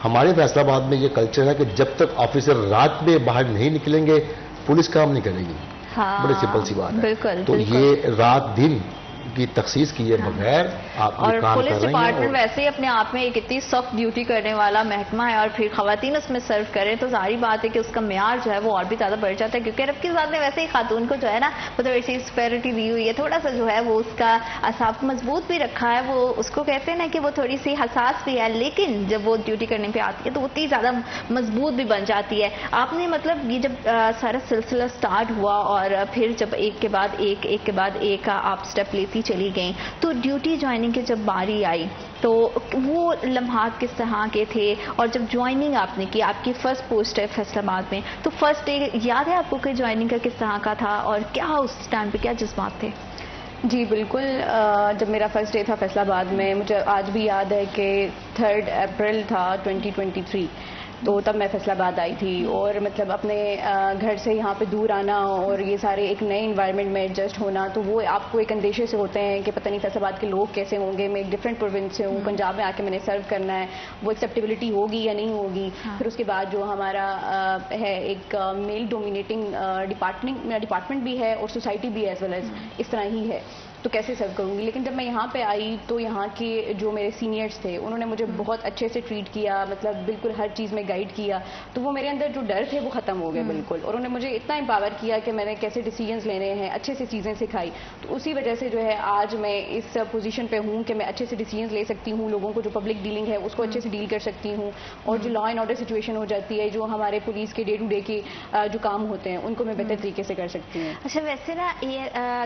ہمارے فیصل آباد میں یہ کلچر ہے کہ جب تک آفیسر رات میں باہر نہیں نکلیں گے پولیس کام نہیں کرے گی. بڑی سمپل سی بات ہے. تو یہ رات دن کی تخصیص کیے بغیر آپ اور یہ کام کر پولیس رہے ہیں. ڈپارٹمنٹ ویسے ہی اپنے آپ میں ایک اتنی سخت ڈیوٹی کرنے والا محکمہ ہے، اور پھر خواتین اس میں سرو کریں تو ظاہری بات ہے کہ اس کا معیار جو ہے وہ اور بھی زیادہ بڑھ جاتا ہے. کیونکہ عرب کی ذات نے ویسے ہی خاتون کو جو ہے نا وہ تھوڑی سی سپیرٹی دی ہوئی ہے، تھوڑا سا جو ہے وہ اس کا اعصاب مضبوط بھی رکھا ہے. وہ اس کو کہتے ہیں نا کہ وہ تھوڑی سی حساس بھی ہے، لیکن جب وہ ڈیوٹی کرنے پہ آتی ہے تو وہ اتنی زیادہ مضبوط بھی بن جاتی ہے. آپ نے مطلب یہ جب سارا سلسلہ سٹارٹ ہوا اور پھر جب ایک کے بعد ایک آپ اسٹیپ لیتی چلی گئیں، تو ڈیوٹی جوائننگ کی جب باری آئی تو وہ لمحات کس طرح کے تھے؟ اور جب جوائننگ آپ نے کی، آپ کی فرسٹ پوسٹ ہے فیصل آباد میں، تو فرسٹ ڈے یاد ہے آپ کو کہ جوائننگ کا کس طرح کا تھا اور کیا اس ٹائم پہ کیا جذبات تھے؟ جی بالکل. جب میرا فرسٹ ڈے تھا فیصل آباد میں، مجھے آج بھی یاد ہے کہ 3 اپریل تھا 2023. تو تب میں فیصل آباد آئی تھی، اور مطلب اپنے گھر سے یہاں پہ دور آنا اور یہ سارے ایک نئے انوائرمنٹ میں ایڈجسٹ ہونا، تو وہ آپ کو ایک اندیشے سے ہوتے ہیں کہ پتہ نہیں فیصل آباد کے لوگ کیسے ہوں گے. میں ایک ڈفرینٹ پروونس سے ہوں، پنجاب میں آ کے میں نے سرو کرنا ہے، وہ ایکسیپٹیبلٹی ہوگی یا نہیں ہوگی. پھر اس کے بعد جو ہمارا ہے ایک میل ڈومینیٹنگ ڈپارٹمنٹ بھی ہے اور سوسائٹی بھی ایز ویل ایز اس طرح ہی ہے، تو کیسے سرو کروں گی. لیکن جب میں یہاں پہ آئی تو یہاں کے جو میرے سینئرز تھے انہوں نے مجھے بہت اچھے سے ٹریٹ کیا، مطلب بالکل ہر چیز میں گائیڈ کیا. تو وہ میرے اندر جو ڈر تھے وہ ختم ہو گئے بالکل، اور انہوں نے مجھے اتنا امپاور کیا کہ میں نے کیسے ڈیسیجنز لینے ہیں، اچھے سے چیزیں سکھائی. تو اسی وجہ سے جو ہے آج میں اس پوزیشن پہ ہوں کہ میں اچھے سے ڈیسیجنز لے سکتی ہوں، لوگوں کو جو پبلک ڈیلنگ ہے اس کو اچھے سے ڈیل کر سکتی ہوں، اور جو لا اینڈ آرڈر سچویشن ہو جاتی ہے، جو ہمارے پولیس کے ڈے ٹو ڈے کے جو کام ہوتے ہیں ان کو میں بہتر طریقے سے کر سکتی ہوں. اچھا، ویسے نا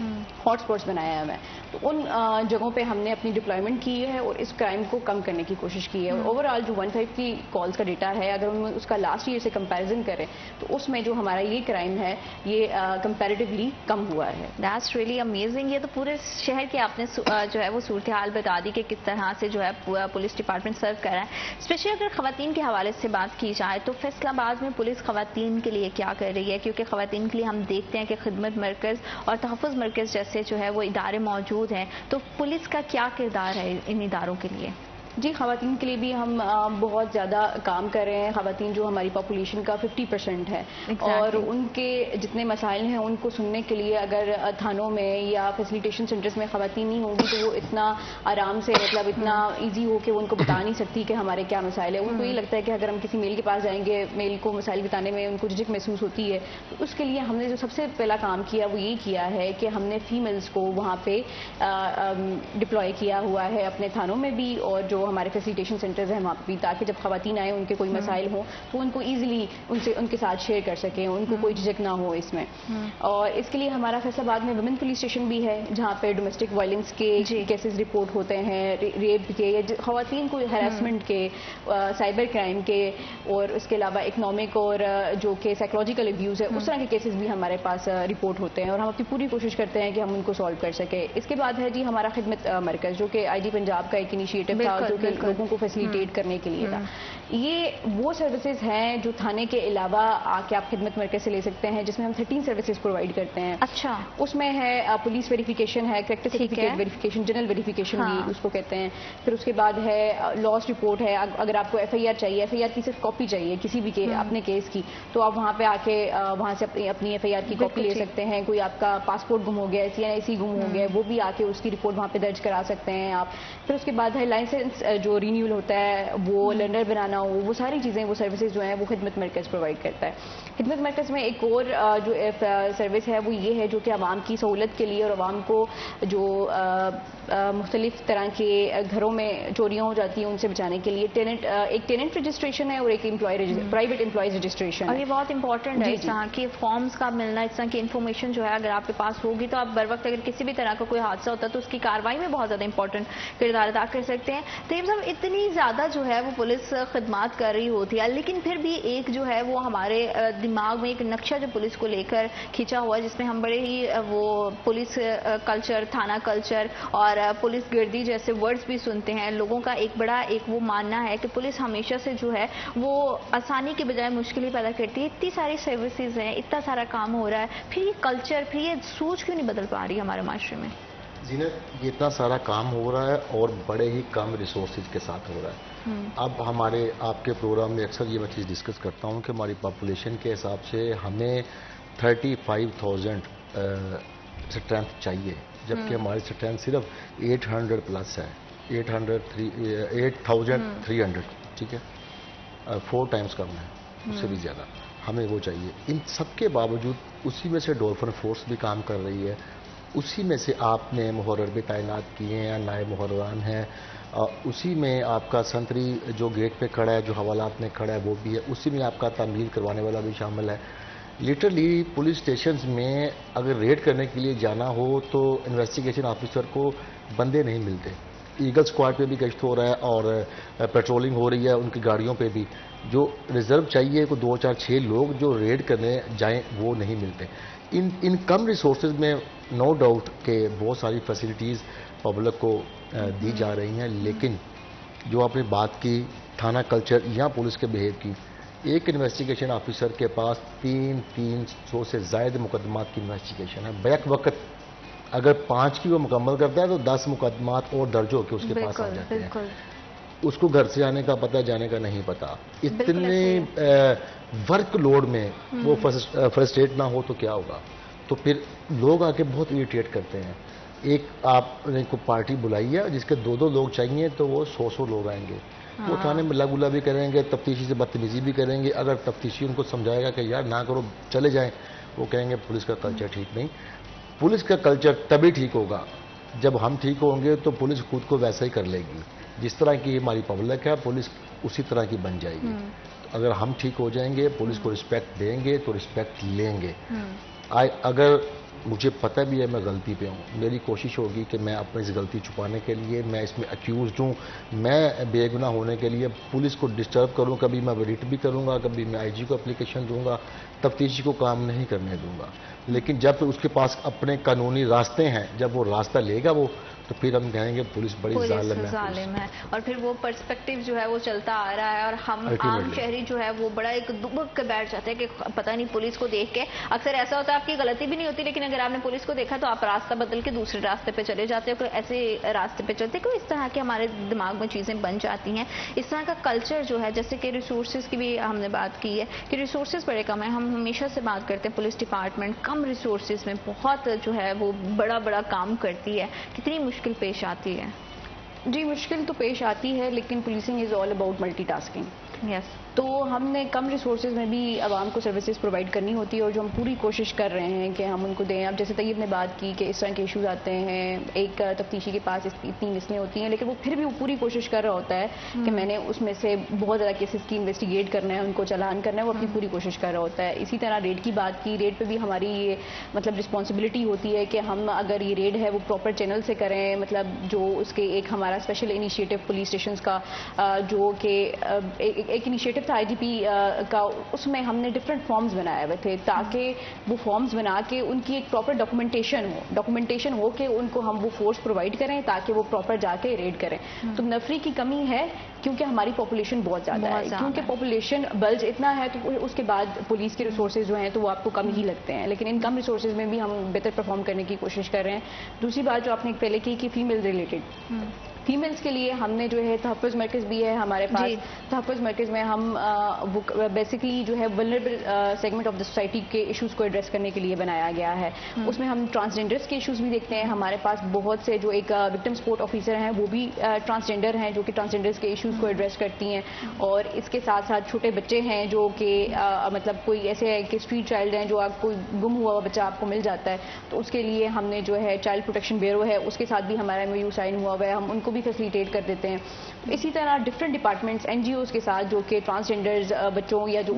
ہاٹ اسپاٹس بنایا ہوا ہے. تو ان جگہوں پہ ہم نے اپنی ڈپلائمنٹ کی ہے اور اس کرائم کو کم کرنے کی کوشش کی ہے. اوور آل جو 150 کی کالز کا ڈیٹا ہے, اگر ہم اس کا لاسٹ ایئر سے کمپیریزن کریں تو اس میں جو ہمارا یہ کرائم ہے یہ کمپیریٹیولی کم ہوا ہے. That's really amazing. یہ تو پورے شہر کی آپ نے جو ہے وہ صورتحال بتا دی کہ کس طرح سے جو ہے پولیس ڈپارٹمنٹ سرو کر رہا ہے. اسپیشلی اگر خواتین کے حوالے سے بات کی جائے تو فیصل آباد میں پولیس خواتین کے لیے کیا کر رہی ہے, کیونکہ خواتین کے لیے ہم دیکھتے ہیں کہ خدمت مرکز اور تحفظ مرکز جیسے جو ہے وہ ادارے موجود ہیں, تو پولیس کا کیا کردار ہے ان اداروں کے لیے؟ جی, خواتین کے لیے بھی ہم بہت زیادہ کام کر رہے ہیں. خواتین جو ہماری پاپولیشن کا 50% ہے اور ان کے جتنے مسائل ہیں ان کو سننے کے لیے اگر تھانوں میں یا فیسیلیٹیشن سینٹرز میں خواتین نہیں ہوں گی تو وہ اتنا آرام سے مطلب اتنا ایزی ہو کہ وہ ان کو بتا نہیں سکتی کہ ہمارے کیا مسائل ہیں. ان کو یہ لگتا ہے کہ اگر ہم کسی میل کے پاس جائیں گے, میل کو مسائل بتانے میں ان کو جھجک محسوس ہوتی ہے. تو اس کے لیے ہم نے جو سب سے پہلا کام کیا وہ یہ کیا ہے کہ ہم نے فیمیلز کو وہاں پہ ڈپلوائے کیا ہوا ہے اپنے تھانوں میں بھی اور جو ہمارے فیسیلیٹیشن سینٹرز ہیں وہاں پہ بھی, تاکہ جب خواتین آئیں ان کے کوئی مسائل ہوں تو ان کو ایزیلی ان کے ساتھ شیئر کر سکیں, ان کو کوئی جھجک نہ ہو اس میں. اور اس کے لیے ہمارا فیصل آباد میں ویمن پولیس اسٹیشن بھی ہے جہاں پہ ڈومیسٹک وائلنس کے کیسز رپورٹ ہوتے ہیں, ریپ کے یا خواتین کو ہیراسمنٹ کے, سائبر کرائم کے, اور اس کے علاوہ اکنامک اور جو کہ سائیکولوجیکل ابیوز ہے اس طرح کے کیسز بھی ہمارے پاس رپورٹ ہوتے ہیں اور ہم اپنی پوری کوشش کرتے ہیں کہ ہم ان کو سالو کر سکیں. اس کے بعد ہے جی ہمارا خدمت مرکز جو کہ IG پنجاب کا ایک انیشیٹو تھا جو کہ لوگوں کو فیسیلیٹیٹ کرنے کے لیے تھا. یہ وہ سروسز ہیں جو تھانے کے علاوہ آ کے آپ خدمت مرکز سے لے سکتے ہیں, جس میں ہم 13 سروسز پرووائڈ کرتے ہیں. اچھا, اس میں ہے پولیس ویریفیکیشن ہے, character certificate verification, general verification بھی اس کو کہتے ہیں. پھر اس کے بعد ہے لاس رپورٹ ہے, اگر آپ کو FIR چاہیے, FIR کی صرف کاپی چاہیے کسی بھی اپنے کیس کی, تو آپ وہاں پہ آ کے وہاں سے اپنی FIR کی کاپی لے سکتے ہیں. کوئی آپ کا پاسپورٹ گم ہو گیا, CNIC گم ہو گیا, وہ بھی آ کے اس کی رپورٹ وہاں پہ درج کرا سکتے ہیں آپ. پھر اس کے بعد ہے لائسنس جو رینیول ہوتا ہے, وہ لرنر بنانا ہو, وہ ساری چیزیں وہ سروسز جو ہیں وہ خدمت مرکز پرووائڈ کرتا ہے. خدمت مرکز میں ایک اور جو سروس ہے وہ یہ ہے جو کہ عوام کی سہولت کے لیے اور عوام کو جو مختلف طرح کے گھروں میں چوریاں ہو جاتی ہیں ان سے بچانے کے لیے ایک ٹیننٹ رجسٹریشن ہے اور ایک پرائیویٹ امپلائیز رجسٹریشن. اور یہ بہت امپورٹنٹ ہے اس طرح کی فارمز کا ملنا, اس طرح کی انفارمیشن جو ہے اگر آپ کے پاس ہوگی تو آپ بر وقت اگر کسی بھی طرح کا کوئی حادثہ ہوتا ہے تو اس کی کارروائی میں بہت زیادہ امپورٹنٹ کردار ادا کر سکتے ہیں. طیب صاحب, اتنی زیادہ جو ہے وہ پولیس خدمات کر رہی ہوتی ہے, لیکن پھر بھی ایک جو ہے وہ ہمارے دماغ میں ایک نقشہ جو پولیس کو لے کر کھینچا ہوا ہے, جس میں ہم بڑے ہی وہ پولیس کلچر, تھانہ کلچر اور پولیس گردی جیسے ورڈز بھی سنتے ہیں. لوگوں کا ایک بڑا وہ ماننا ہے کہ پولیس ہمیشہ سے جو ہے وہ آسانی کے بجائے مشکل ہی پیدا کرتی ہے. اتنی ساری سروسز ہیں, اتنا سارا کام ہو رہا ہے, پھر یہ کلچر, پھر یہ سوچ کیوں نہیں بدل پا رہی ہمارے معاشرے میں؟ زینت, یہ اتنا سارا کام ہو رہا ہے اور بڑے ہی کم ریسورسز کے ساتھ ہو رہا ہے. اب ہمارے آپ کے پروگرام میں اکثر یہ میں چیز ڈسکس کرتا ہوں کہ ہماری پاپولیشن کے حساب سے ہمیں 35,000 اسٹرینتھ چاہیے, جبکہ ہماری اسٹرینتھ صرف 800 پلس ہے, 8,300. ٹھیک ہے, 4 ٹائمز کم ہے, اس سے بھی زیادہ ہمیں وہ چاہیے. ان سب کے باوجود اسی میں سے ڈولفن فورس بھی کام کر رہی ہے, اسی میں سے آپ نے محرر بھی تعینات کیے ہیں, نائب محرران ہیں, اسی میں آپ کا سنتری جو گیٹ پہ کھڑا ہے, جو حوالات میں کھڑا ہے وہ بھی ہے, اسی میں آپ کا تعمیر کروانے والا بھی شامل ہے. لٹرلی پولیس اسٹیشنز میں اگر ریڈ کرنے کے لیے جانا ہو تو انویسٹیگیشن آفیسر کو بندے نہیں ملتے. ایگل اسکواڈ پہ بھی گشت ہو رہا ہے اور پیٹرولنگ ہو رہی ہے ان کی گاڑیوں پہ بھی. جو ریزرو چاہیے کوئی 2 4 6 لوگ جو ریڈ کرنے جائیں وہ نہیں ملتے. ان کم ریسورسز میں نو ڈاؤٹ کہ بہت ساری فیسلٹیز پبلک کو دی جا رہی ہیں, لیکن جو آپ نے بات کی تھانہ کلچر یا پولیس کے بیہیو کی, ایک انویسٹیگیشن آفیسر کے پاس 300 سے زائد مقدمات کی انویسٹیگیشن ہے بیک وقت. اگر 5 کی وہ مکمل کرتا ہے تو 10 مقدمات اور درج ہو کے اس کے پاس آ جاتے ہیں. اس کو گھر سے آنے کا پتہ, جانے کا نہیں پتا. اتنے ورک لوڈ میں وہ فرسٹریٹ نہ ہو تو کیا ہوگا. تو پھر لوگ آ کے بہت اریٹیٹ کرتے ہیں. ایک آپ نے کو پارٹی بلائی ہے جس کے 2 لوگ چاہیے تو وہ 100 لوگ آئیں گے. وہ تھانے میں ملا گلا بھی کریں گے, تفتیشی سے بدتمیزی بھی کریں گے. اگر تفتیشی ان کو سمجھائے گا کہ یار نہ کرو چلے جائیں, وہ کہیں گے پولیس کا کلچر ٹھیک نہیں. پولیس کا کلچر تبھی ٹھیک ہوگا جب ہم ٹھیک ہوں گے, تو پولیس خود کو ویسا ہی کر لے گی. جس طرح کی ہماری پبلک ہے پولیس اسی طرح کی بن جائے گی. اگر ہم ٹھیک ہو جائیں گے, پولیس کو رسپیکٹ دیں گے تو رسپیکٹ لیں گے. اگر مجھے پتہ بھی ہے میں غلطی پہ ہوں، میری کوشش ہوگی کہ میں اپنی اس غلطی چھپانے کے لیے، میں اس میں اکیوزڈ ہوں، میں بے گناہ ہونے کے لیے پولیس کو ڈسٹرب کروں، کبھی میں ریٹ بھی کروں گا، کبھی میں IG کو اپلیکیشن دوں گا، تفتیشی کو کام نہیں کرنے دوں گا. لیکن جب اس کے پاس اپنے قانونی راستے ہیں، جب وہ راستہ لے گا وہ، تو پھر ہم کہیں گے پولیس بڑی ظالم ہے. اور پھر وہ پرسپیکٹیو جو ہے وہ چلتا آ رہا ہے، اور ہم عام شہری جو ہے وہ بڑا ایک دبک کے بیٹھ جاتے ہیں کہ پتہ نہیں پولیس کو دیکھ کے. اکثر ایسا ہوتا ہے آپ کی غلطی بھی نہیں ہوتی، لیکن اگر آپ نے پولیس کو دیکھا تو آپ راستہ بدل کے دوسرے راستے پہ چلے جاتے ہیں، کوئی ایسے راستے پہ چلتے کوئی اس طرح کے ہمارے دماغ میں چیزیں بن جاتی ہیں. اس طرح کا کلچر جو ہے، جیسے کہ ریسورسز کی بھی ہم نے بات کی ہے کہ ریسورسز بڑے کم ہیں. ہم ہمیشہ سے بات کرتے ہیں پولیس ڈپارٹمنٹ کم ریسورسز میں بہت جو ہے وہ بڑا کام کرتی ہے. کتنی مشکل پیش آتی ہے؟ جی مشکل تو پیش آتی ہے، لیکن policing is all about multitasking. Yes. تو ہم نے کم ریسورسز میں بھی عوام کو سروسز پرووائڈ کرنی ہوتی ہے، اور جو ہم پوری کوشش کر رہے ہیں کہ ہم ان کو دیں. اب جیسے طیب نے بات کی کہ اس طرح کے ایشوز آتے ہیں، ایک تفتیشی کے پاس اتنی مسئلیں ہوتی ہیں، لیکن وہ پھر بھی وہ پوری کوشش کر رہا ہوتا ہے کہ میں نے اس میں سے بہت زیادہ کیسز کی انویسٹیگیٹ کرنا ہے، ان کو چلان کرنا ہے، وہ اپنی پوری کوشش کر رہا ہوتا ہے. اسی طرح ریڈ کی بات کی، ریڈ پہ بھی ہماری یہ مطلب رسپانسبلٹی ہوتی ہے کہ ہم اگر یہ ریڈ ہے وہ پراپر چینل سے کریں. مطلب جو اس کے ایک ہمارا اسپیشل انیشیٹو پولیس اسٹیشنز کا جو کہ ایک انیشیٹو تھا IGP کا، اس میں ہم نے ڈفرینٹ فارمز بنائے ہوئے تھے تاکہ وہ فارمز بنا کے ان کی ایک پراپر ڈاکومنٹیشن ہو کہ ان کو ہم وہ فورس پرووائڈ کریں تاکہ وہ پراپر جا کے ریڈ کریں. تو نفری کی کمی ہے کیونکہ ہماری پاپولیشن بہت زیادہ ہے، کیونکہ پاپولیشن بلج اتنا ہے تو اس کے بعد پولیس کے ریسورسز جو ہیں تو وہ آپ کو کم ہی لگتے ہیں. لیکن ان کم ریسورسز میں بھی ہم بہتر پرفارم کرنے کی کوشش کر رہے ہیں. دوسری بات جو آپ نے پہلے کی کہ فیمیل ریلیٹڈ، فیمیلز کے لیے ہم نے جو ہے تحفظ مرکز بھی ہے ہمارے پاس. تحفظ مرکز میں ہم بیسکلی جو ہے vulnerable segment of the society کے ایشوز کو ایڈریس کرنے کے لیے بنایا گیا ہے. اس میں ہم ٹرانسجینڈرز کے ایشوز بھی دیکھتے ہیں. ہمارے پاس بہت سے جو ایک وکٹم سپورٹ آفیسر ہیں وہ بھی ٹرانسجینڈر ہیں، جو کہ ٹرانسجینڈرز کے ایشوز کو ایڈریس کرتی ہیں. اور اس کے ساتھ ساتھ چھوٹے بچے ہیں جو کہ مطلب کوئی ایسے ہے کہ اسٹریٹ چائلڈ ہیں، جو آپ کوئی گم ہوا بچہ آپ کو مل جاتا ہے تو اس کے لیے ہم نے جو ہے چائلڈ پروٹیکشن بیورو ہے، اس کے ساتھ بھی ہمارا MOU سائن ہوا ہوا ہے، ہم ان کو بھی فیسیلیٹیٹ کر دیتے ہیں. اسی طرح ڈفرینٹ ڈپارٹمنٹس NGOs کے ساتھ جو کہ ٹرانسجینڈرز بچوں یا جو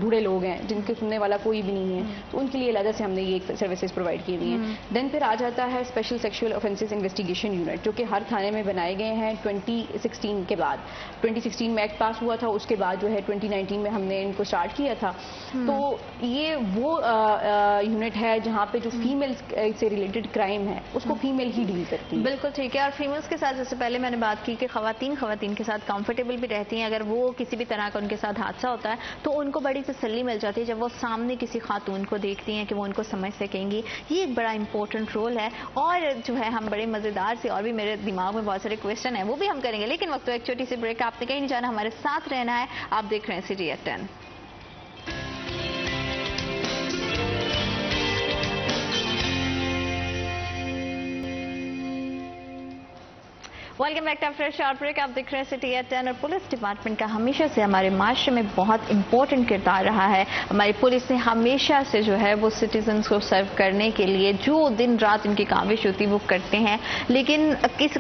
بوڑھے لوگ ہیں جن کے سننے والا کوئی بھی نہیں ہے تو ان کے لیے علیحدہ سے ہم نے یہ سروسز پرووائڈ کی ہوئی ہیں. دین پھر آ جاتا ہے special sexual offences investigation unit جو کہ ہر تھانے میں بنائے گئے ہیں 2016 کے بعد. 2016 میں ایکٹ پاس ہوا تھا، اس کے بعد جو ہے 2019 میں ہم نے ان کو اسٹارٹ کیا تھا. تو یہ وہ یونٹ ہے جہاں پہ جو فیمیل سے ریلیٹڈ کرائم ہے اس کو فیمیل ہی ڈیل کرتی ہے. بالکل ٹھیک ہے. اور فیمیلز کے ساتھ جیسے پہلے میں نے بات کی کہ خواتین کے ساتھ کمفرٹیبل بھی رہتی ہیں. اگر وہ کسی بھی طرح کا ان کے ساتھ حادثہ ہوتا ہے تو ان کو بڑی تسلی مل جاتی ہے جب وہ سامنے کسی خاتون کو دیکھتی ہیں کہ وہ ان کو سمجھ سکیں گی. یہ ایک بڑا امپورٹنٹ رول ہے. اور جو ہے ہم بڑے مزیدار سے اور بھی میرے دماغ میں بہت سارے کویشچن ہیں وہ بھی ہم کریں گے، لیکن وقت ایک چھوٹی سی بریک. آپ نے کہیں نہیں جانا، ہمارے ساتھ رہنا ہے. آپ دیکھ رہے ہیں City at 10. Welcome back to fresh short break. آپ دیکھ رہے ہیں City at 10. اور پولیس ڈپارٹمنٹ کا ہمیشہ سے ہمارے معاشرے میں بہت امپورٹنٹ کردار رہا ہے. ہماری پولیس نے ہمیشہ سے جو ہے وہ سٹیزنز کو سرو کرنے کے لیے جو دن رات ان کی کاوش ہوتی وہ کرتے ہیں. لیکن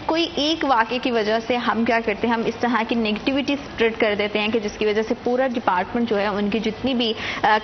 کوئی ایک واقعے کی وجہ سے ہم کیا کرتے ہیں، ہم اس طرح کی نیگیٹیوٹی اسپریڈ کر دیتے ہیں کہ جس کی وجہ سے پورا ڈپارٹمنٹ جو ہے ان کی جتنی بھی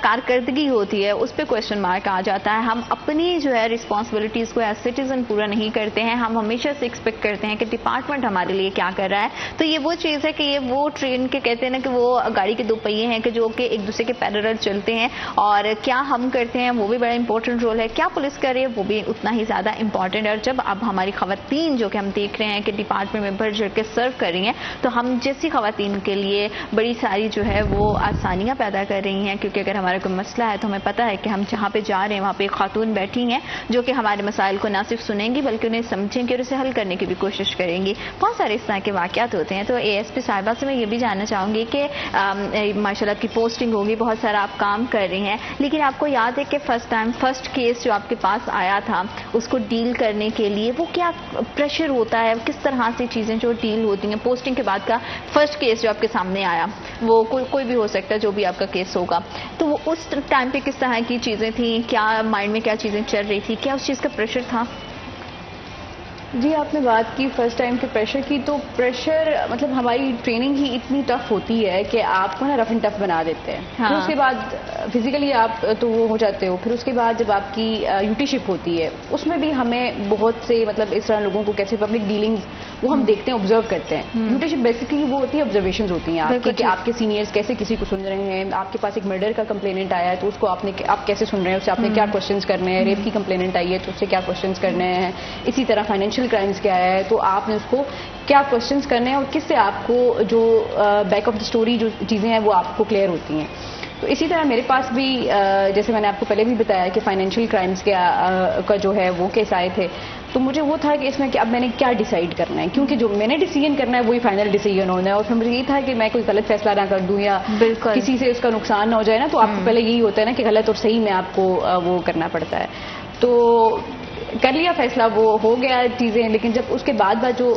کارکردگی ہوتی ہے اس پہ کویشچن مارک آ جاتا ہے. ہم اپنی جو ہے رسپانسبلٹیز کو ایز سٹیزن پورا نہیں کرتے ہیں. ہم ہمیشہ سے ایکسپیکٹ کرتے ہیں کہ ڈپارٹمنٹ ہمارے لیے کیا کر رہا ہے. تو یہ وہ چیز ہے کہ یہ وہ ٹرین کے کہتے ہیں نا کہ وہ گاڑی کے دو پہیے ہیں کہ جو کہ ایک دوسرے کے پیرلل چلتے ہیں. اور کیا ہم کرتے ہیں وہ بھی بڑا امپورٹنٹ رول ہے، کیا پولیس کر رہی ہے وہ بھی اتنا ہی زیادہ امپورٹنٹ ہے. اور جب اب ہماری خواتین جو کہ ہم دیکھ رہے ہیں کہ ڈپارٹمنٹ میں بڑھ چڑھ کے سرو کر رہی ہیں تو ہم جیسی خواتین کے لیے بڑی ساری جو ہے وہ آسانیاں پیدا کر رہی ہیں. کیونکہ اگر ہمارا کوئی مسئلہ ہے تو ہمیں پتہ ہے کہ ہم جہاں پہ جا رہے ہیں وہاں پہ ایک خاتون بیٹھی ہیں جو کہ ہمارے مسائل کو نہ صرف سنیں گی بلکہ انہیں سمجھیں گی اور اسے حل کرنے کی بھی کوشش کریں گی. بہت سارے اس طرح کے واقعات ہوتے ہیں. تو ASP صاحبہ سے میں یہ بھی جاننا چاہوں گی کہ ماشاء اللہ کی پوسٹنگ ہوگی، بہت سارا آپ کام کر رہی ہیں، لیکن آپ کو یاد ہے کہ فرسٹ کیس جو آپ کے پاس آیا تھا اس کو ڈیل کرنے کے لیے وہ کیا پریشر ہوتا ہے، کس طرح سے چیزیں جو ڈیل ہوتی ہیں؟ پوسٹنگ کے بعد کا فرسٹ کیس جو آپ کے سامنے آیا وہ کوئی بھی ہو سکتا ہے جو بھی آپ کا کیس ہوگا، تو وہ اس ٹائم پہ کس طرح کی چیزیں تھیں، کیا مائنڈ میں کیا چیزیں چل رہی تھی، کیا اس چیز کا پریشر تھا؟ جی آپ نے بات کی فرسٹ ٹائم کے پریشر کی, تو پریشر مطلب ہماری ٹریننگ ہی اتنی ٹف ہوتی ہے کہ آپ کو نا رف اینڈ ٹف بنا دیتے ہیں. پھر اس کے بعد فزیکلی آپ تو وہ ہو جاتے ہو. پھر اس کے بعد جب آپ کی یوٹی شپ ہوتی ہے اس میں بھی ہمیں بہت سے مطلب اس طرح لوگوں کو کیسے پبلک ڈیلنگز وہ ہم دیکھتے ہیں, آبزرو کرتے ہیں. یوٹی شپ بیسیکلی وہ ہوتی ہے آبزرویشنز ہوتی ہیں آپ کی کہ آپ کے سینئرز کیسے کسی کو سن رہے ہیں. آپ کے پاس ایک مرڈر کا کمپلیننٹ آیا ہے تو اس کو آپ کیسے سن رہے ہیں, اس سے آپ نے کیا کوشچنز کرنے ہیں. ریپ کی کمپلیننٹ آئی ہے تو اس سے کیا کوشچنز کرنے ہیں. اسی طرح فائنینشیل کرائمز کیا ہے تو آپ نے اس کو کیا کوشچنز کرنے ہیں اور کس سے آپ کو جو بیک آف دا اسٹوری جو چیزیں ہیں وہ آپ کو کلیئر ہوتی ہیں. تو اسی طرح میرے پاس بھی جیسے میں نے آپ کو پہلے بھی بتایا کہ فائنینشیل کرائمز کا جو ہے وہ کیس آئے تھے, تو مجھے وہ تھا کہ اس میں کہ اب میں نے کیا ڈیسائیڈ کرنا ہے, کیونکہ جو میں نے ڈیسیژن کرنا ہے وہی فائنل ڈیسیژن ہونا ہے. اور پھر مجھے یہ تھا کہ میں کوئی غلط فیصلہ نہ کر دوں یا کسی سے اس کا نقصان نہ ہو جائے نا, تو آپ کو پہلے یہی ہوتا ہے نا کہ غلط اور صحیح میں آپ کو وہ کرنا پڑتا ہے. تو کر لیا فیصلہ, وہ ہو گیا چیزیں. لیکن جب اس کے بعد جو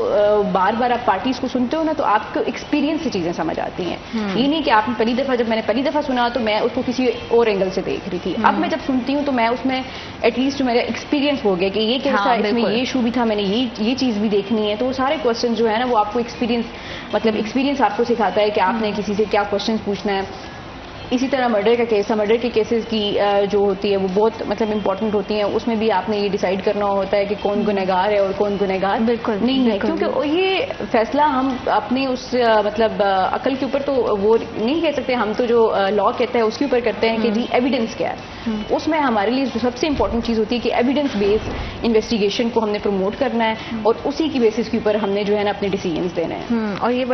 بار بار آپ پارٹیز کو سنتے ہو نا تو آپ کو ایکسپیرینس سے چیزیں سمجھ آتی ہیں. یہ نہیں کہ آپ نے جب میں نے پہلی دفعہ سنا تو میں اس کو کسی اور اینگل سے دیکھ رہی تھی. اب میں جب سنتی ہوں تو میں اس میں ایٹ لیسٹ میرا ایکسپیرینس ہو گیا کہ یہ کیسا اس میں یہ ایشو بھی تھا, میں نے یہ چیز بھی دیکھنی ہے. تو وہ سارے کوشچن جو ہے نا وہ آپ کو ایکسپیرینس آپ کو سکھاتا ہے کہ آپ نے کسی سے کیا کوشچن پوچھنا ہے. اسی طرح مرڈر کا کیس ہے, مرڈر کے کیسز کی جو ہوتی ہے وہ بہت مطلب امپورٹنٹ ہوتی ہیں. اس میں بھی آپ نے یہ ڈیسائیڈ کرنا ہوتا ہے کہ کون گنہگار ہے اور کون گنہگار نہیں ہے, کیونکہ یہ فیصلہ ہم اپنی اس مطلب عقل کے اوپر تو وہ نہیں کہہ سکتے. ہم تو جو لا کہتا ہے اس کے اوپر کرتے ہیں کہ جی ایویڈنس کیا ہے. اس میں ہمارے لیے جو سب سے امپورٹنٹ چیز ہوتی ہے کہ ایویڈنس بیس انویسٹیگیشن کو ہم نے پروموٹ کرنا ہے اور اسی کی بیسس کے اوپر ہم نے جو ہے نا اپنے ڈیسیژنس دینے ہیں. اور یہ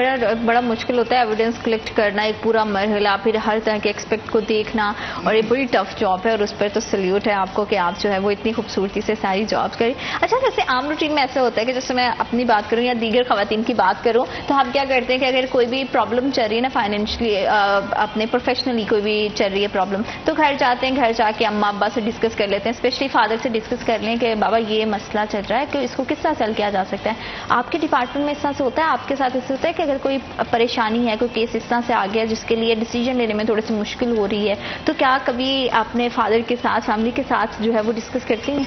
بڑا مشکل ہوتا ہے ایویڈنس کلیکٹ کرنا, ایک پورا مرحلہ, پھر ہر طرح ایکسپیکٹ کو دیکھنا, اور یہ بڑی ٹف جاب ہے. اور اس پر تو سلیوٹ ہے آپ کو کہ آپ جو ہے وہ اتنی خوبصورتی سے ساری جاب کریں. اچھا, جیسے عام روٹین میں ایسا ہوتا ہے کہ جیسے میں اپنی بات کروں یا دیگر خواتین کی بات کروں تو ہم کیا کرتے ہیں کہ اگر کوئی بھی پرابلم چل رہی ہے نا فائنینشلی, اپنے پروفیشنلی کوئی بھی چل رہی ہے پرابلم, تو گھر جاتے ہیں, گھر جا کے اماں ابا سے ڈسکس کر لیتے ہیں, اسپیشلی فادر سے ڈسکس کر لیں کہ بابا یہ مسئلہ چل رہا ہے کہ اس کو کس طرح سیل کیا جا سکتا ہے. آپ کے ڈپارٹمنٹ میں اس طرح سے ہوتا ہے, آپ کے ساتھ ایسے ہوتا ہے کہ اگر کوئی پریشانی ہے, کوئی کیس اس طرح سے آ گیا جس کے لیے ڈیسیژن لینے میں تھوڑی سی مشکل ہو رہی ہے, تو کیا کبھی آپ نے فادر کے ساتھ, فیملی کے ساتھ جو ہے وہ ڈسکس کرتی ہیں؟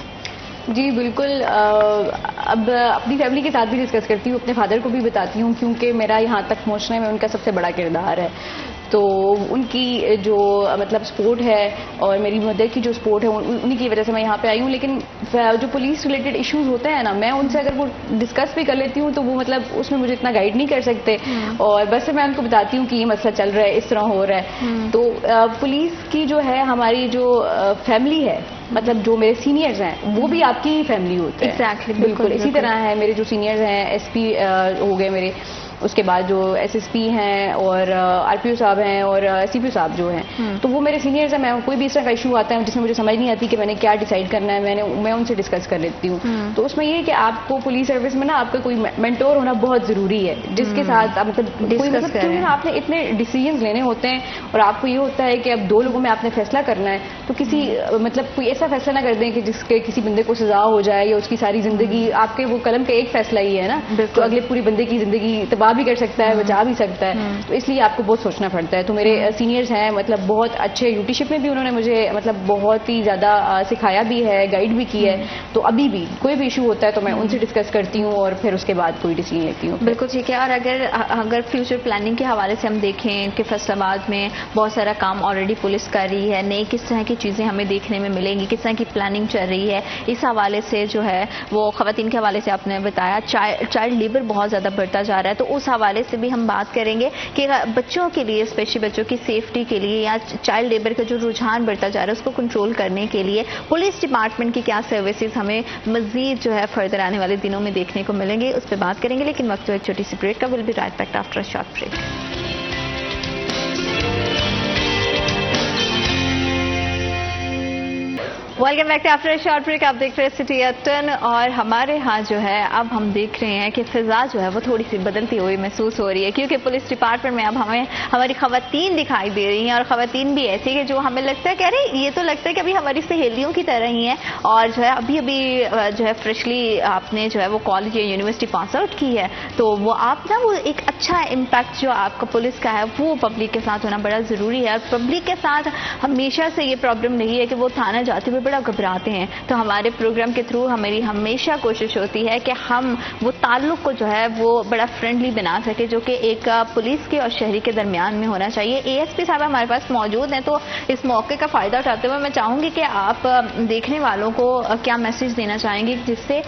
جی بالکل, اب اپنی فیملی کے ساتھ بھی ڈسکس کرتی ہوں, اپنے فادر کو بھی بتاتی ہوں, کیونکہ میرا یہاں تک پہنچنے میں ان کا سب سے بڑا کردار ہے. تو ان کی جو مطلب سپورٹ ہے اور میری مدر کی جو سپورٹ ہے انہی کی وجہ سے میں یہاں پہ آئی ہوں. لیکن جو پولیس ریلیٹڈ ایشوز ہوتے ہیں نا, میں ان سے اگر وہ ڈسکس بھی کر لیتی ہوں تو وہ مطلب اس میں مجھے اتنا گائیڈ نہیں کر سکتے, اور بس میں ان کو بتاتی ہوں کہ یہ مسئلہ چل رہا ہے, اس طرح ہو رہا ہے. تو پولیس کی جو ہے ہماری جو فیملی ہے, مطلب جو میرے سینئرز ہیں وہ بھی آپ کی فیملی ہوتے ہیں. Exactly, بالکل اسی طرح ہے میرے جو سینئرز ہیں, ایس پی ہو گئے میرے, اس کے بعد جو ایس ایس پی ہیں اور آر پی او صاحب ہیں اور سی پی او صاحب جو ہیں, تو وہ میرے سینئرز ہیں. میں کوئی بھی اس طرح کا ایشو آتا ہے جس میں مجھے سمجھ نہیں آتی کہ میں نے کیا ڈیسائیڈ کرنا ہے, میں ان سے ڈسکس کر لیتی ہوں. تو اس میں یہ کہ آپ کو پولیس سروس میں نا آپ کا کوئی مینٹور ہونا بہت ضروری ہے, جس کے ساتھ آپ کیونکہ آپ نے اتنے ڈیسیژنز لینے ہوتے ہیں اور آپ کو یہ ہوتا ہے کہ اب 2 لوگوں میں آپ نے فیصلہ کرنا ہے, تو کسی مطلب کوئی ایسا فیصلہ نہ کر دیں کہ جس کے کسی بندے کو سزا ہو جائے یا اس کی ساری زندگی, آپ کے وہ قلم کا ایک فیصلہ ہی ہے نا, تو اگلے پوری بندے کی زندگی تباہ بھی کر سکتا ہے, بچا بھی سکتا ہے. تو اس لیے آپ کو بہت سوچنا پڑتا ہے. تو میرے سینئرز ہیں مطلب بہت اچھے, یوٹی شپ میں بھی انہوں نے مجھے مطلب بہت ہی زیادہ سکھایا بھی ہے, گائیڈ بھی کی ہے. تو ابھی بھی کوئی بھی ایشو ہوتا ہے تو میں ان سے ڈسکس کرتی ہوں اور پھر اس کے بعد کوئی ڈیسیژن لیتی ہوں. بالکل ٹھیک ہے. اور اگر فیوچر پلاننگ کے حوالے سے ہم دیکھیں کہ فیصل آباد میں بہت سارا کام آلریڈی پولیس کر رہی ہے, نئی کس طرح کی چیزیں ہمیں دیکھنے میں ملیں گی, کس طرح کی پلاننگ چل رہی ہے, اس حوالے سے جو ہے وہ خواتین کے حوالے سے آپ نے بتایا چائلڈ لیبر بہت زیادہ بڑھتا جا رہا ہے, تو اس حوالے سے بھی ہم بات کریں گے کہ بچوں کے لیے, اسپیشلی بچوں کی سیفٹی کے لیے یا چائلڈ لیبر کا جو رجحان بڑھتا جا رہا ہے اس کو کنٹرول کرنے کے لیے پولیس ڈپارٹمنٹ کی کیا سروسز ہمیں مزید جو ہے فردر آنے والے دنوں میں دیکھنے کو ملیں گے, اس پہ بات کریں گے. لیکن وقت ایک چھوٹی سی بریک کا, will be right back after a short break. Welcome back to after short break. آپ دیکھ رہے ہیں سٹی اٹن, اور ہمارے ہاں جو ہے اب ہم دیکھ رہے ہیں کہ فضا جو ہے وہ تھوڑی سی بدلتی ہوئی محسوس ہو رہی ہے, کیونکہ پولیس ڈپارٹمنٹ میں اب ہمیں ہماری خواتین دکھائی دے رہی ہیں, اور خواتین بھی ایسی کہ جو ہمیں لگتا ہے کہ ارے یہ تو لگتا ہے کہ ابھی ہماری سہیلیوں کی طرح ہی ہیں, اور جو ہے ابھی جو ہے فریشلی آپ نے جو ہے وہ کالج یا یونیورسٹی پاس آؤٹ کی ہے, تو وہ آپ نا وہ ایک اچھا امپیکٹ جو آپ کا پولیس کا ہے وہ پبلک کے ساتھ ہونا بڑا ضروری ہے. اور پبلک کے ساتھ ہمیشہ سے یہ پرابلم نہیں ہے کہ وہ تھانہ جاتے ہوئے بڑا گھبراتے ہیں. تو ہمارے پروگرام کے تھرو ہماری ہمیشہ کوشش ہوتی ہے کہ ہم وہ تعلق کو جو ہے وہ بڑا فرینڈلی بنا سکے, جو کہ ایک پولیس کے اور شہری کے درمیان میں ہونا چاہیے. اے ایس پی صاحب ہمارے پاس موجود ہیں, تو اس موقع کا فائدہ اٹھاتے ہوئے میں چاہوں گی کہ آپ دیکھنے والوں کو کیا میسج دینا چاہیں گے جس سے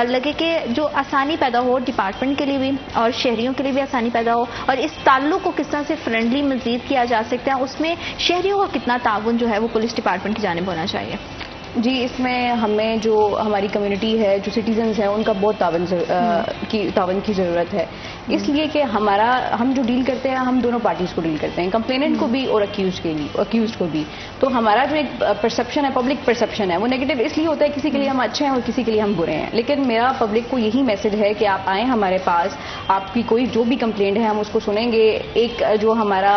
لگے کہ جو آسانی پیدا ہو ڈپارٹمنٹ کے لیے بھی اور شہریوں کے لیے بھی آسانی پیدا ہو, اور اس تعلق کو کس طرح سے فرینڈلی مزید کیا جا سکتا ہے, اس میں شہریوں کا کتنا تعاون جو ہے وہ پولیس ڈپارٹمنٹ کی جانب ہونا چاہیے؟ جی, اس میں ہمیں جو ہماری کمیونٹی ہے, جو سٹیزنز ہیں, ان کا بہت تعاون کی ضرورت ہے, اس لیے کہ ہم جو ڈیل کرتے ہیں ہم دونوں پارٹیز کو ڈیل کرتے ہیں, کمپلیننٹ کو بھی اور اکیوزڈ کو بھی. تو ہمارا جو ایک پرسپشن ہے, پبلک پرسپشن ہے, وہ نیگیٹو اس لیے ہوتا ہے کسی کے لیے ہم اچھے ہیں اور کسی کے لیے ہم برے ہیں. لیکن میرا پبلک کو یہی میسج ہے کہ آپ آئیں ہمارے پاس, آپ کی کوئی جو بھی کمپلینٹ ہے ہم اس کو سنیں گے. ایک جو ہمارا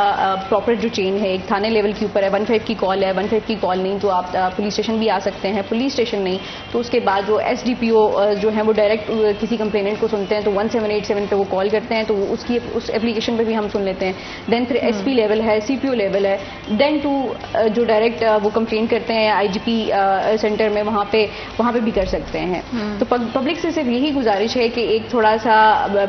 پراپر جو چین ہے, ایک تھانے لیول کے اوپر ہے, 15 کی کال ہے, 15 کی کال نہیں تو آپ پولیس اسٹیشن بھی آ سکتے ہیں, پولیس اسٹیشن نہیں تو اس کے بعد جو ایس ڈی پی او جو ہیں وہ ڈائریکٹ کسی کمپلیننٹ کو سنتے ہیں تو 1787 پہ وہ کال کرتے ہیں, تو اس اپلیکیشن پہ بھی ہم سن لیتے ہیں. دین پھر ایس پی لیول ہے, سی پی او لیول ہے, دین ٹو جو ڈائریکٹ وہ کمپلین کرتے ہیں آئی جی پی سینٹر میں, وہاں پہ بھی کر سکتے ہیں. تو پبلک سے صرف یہی گزارش ہے کہ ایک تھوڑا سا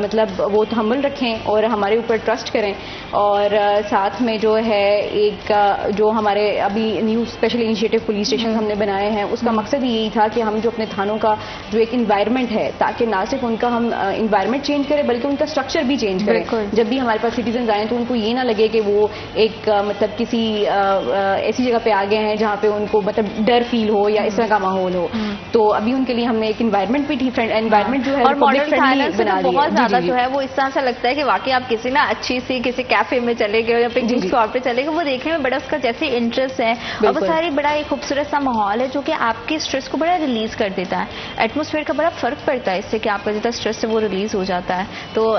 مطلب وہ تحمل رکھیں اور ہمارے اوپر ٹرسٹ کریں, اور ساتھ میں جو ہے ایک جو ہمارے ابھی new special initiative police station ہم نے بنائے ہیں, اس کا مقصد یہی تھا کہ ہم جو اپنے تھانوں کا جو ایک انوائرمنٹ ہے, تاکہ نہ صرف ان کا ہم انوائرمنٹ چینج کریں بلکہ ان کا اسٹرکچر بھی چینج کریں. جب بھی ہمارے پاس سٹیزنز آئیں تو ان کو یہ نہ لگے کہ وہ ایک مطلب کسی ایسی جگہ پہ آ گئے ہیں جہاں پہ ان کو مطلب ڈر فیل ہو یا اس طرح کا ماحول ہو. تو ابھی ان کے لیے ہم نے ایک انوائرمنٹ بھی انوائرمنٹ جو ہے اور ماڈل تھائیلینڈ سے بہت زیادہ جو ہے وہ اس طرح سے لگتا ہے کہ واقعی آپ کسی نا اچھی سی کسی کیفے میں چلے گئے یا پکنک اسپاٹ پہ چلے گئے, وہ دیکھنے میں بڑا اس کا جیسے انٹرسٹ ہے, اور وہ ساری بڑا ایک خوبصورت سا ماحول ہے جو کہ آپ کے اسٹریس کو بڑا ریلیز کر دیتا ہے. ایٹماسفیئر کا بڑا فرق پڑتا ہے اس سے کہ آپ کا جتنا اسٹریس ہے وہ ریلیز ہو جاتا ہے. تو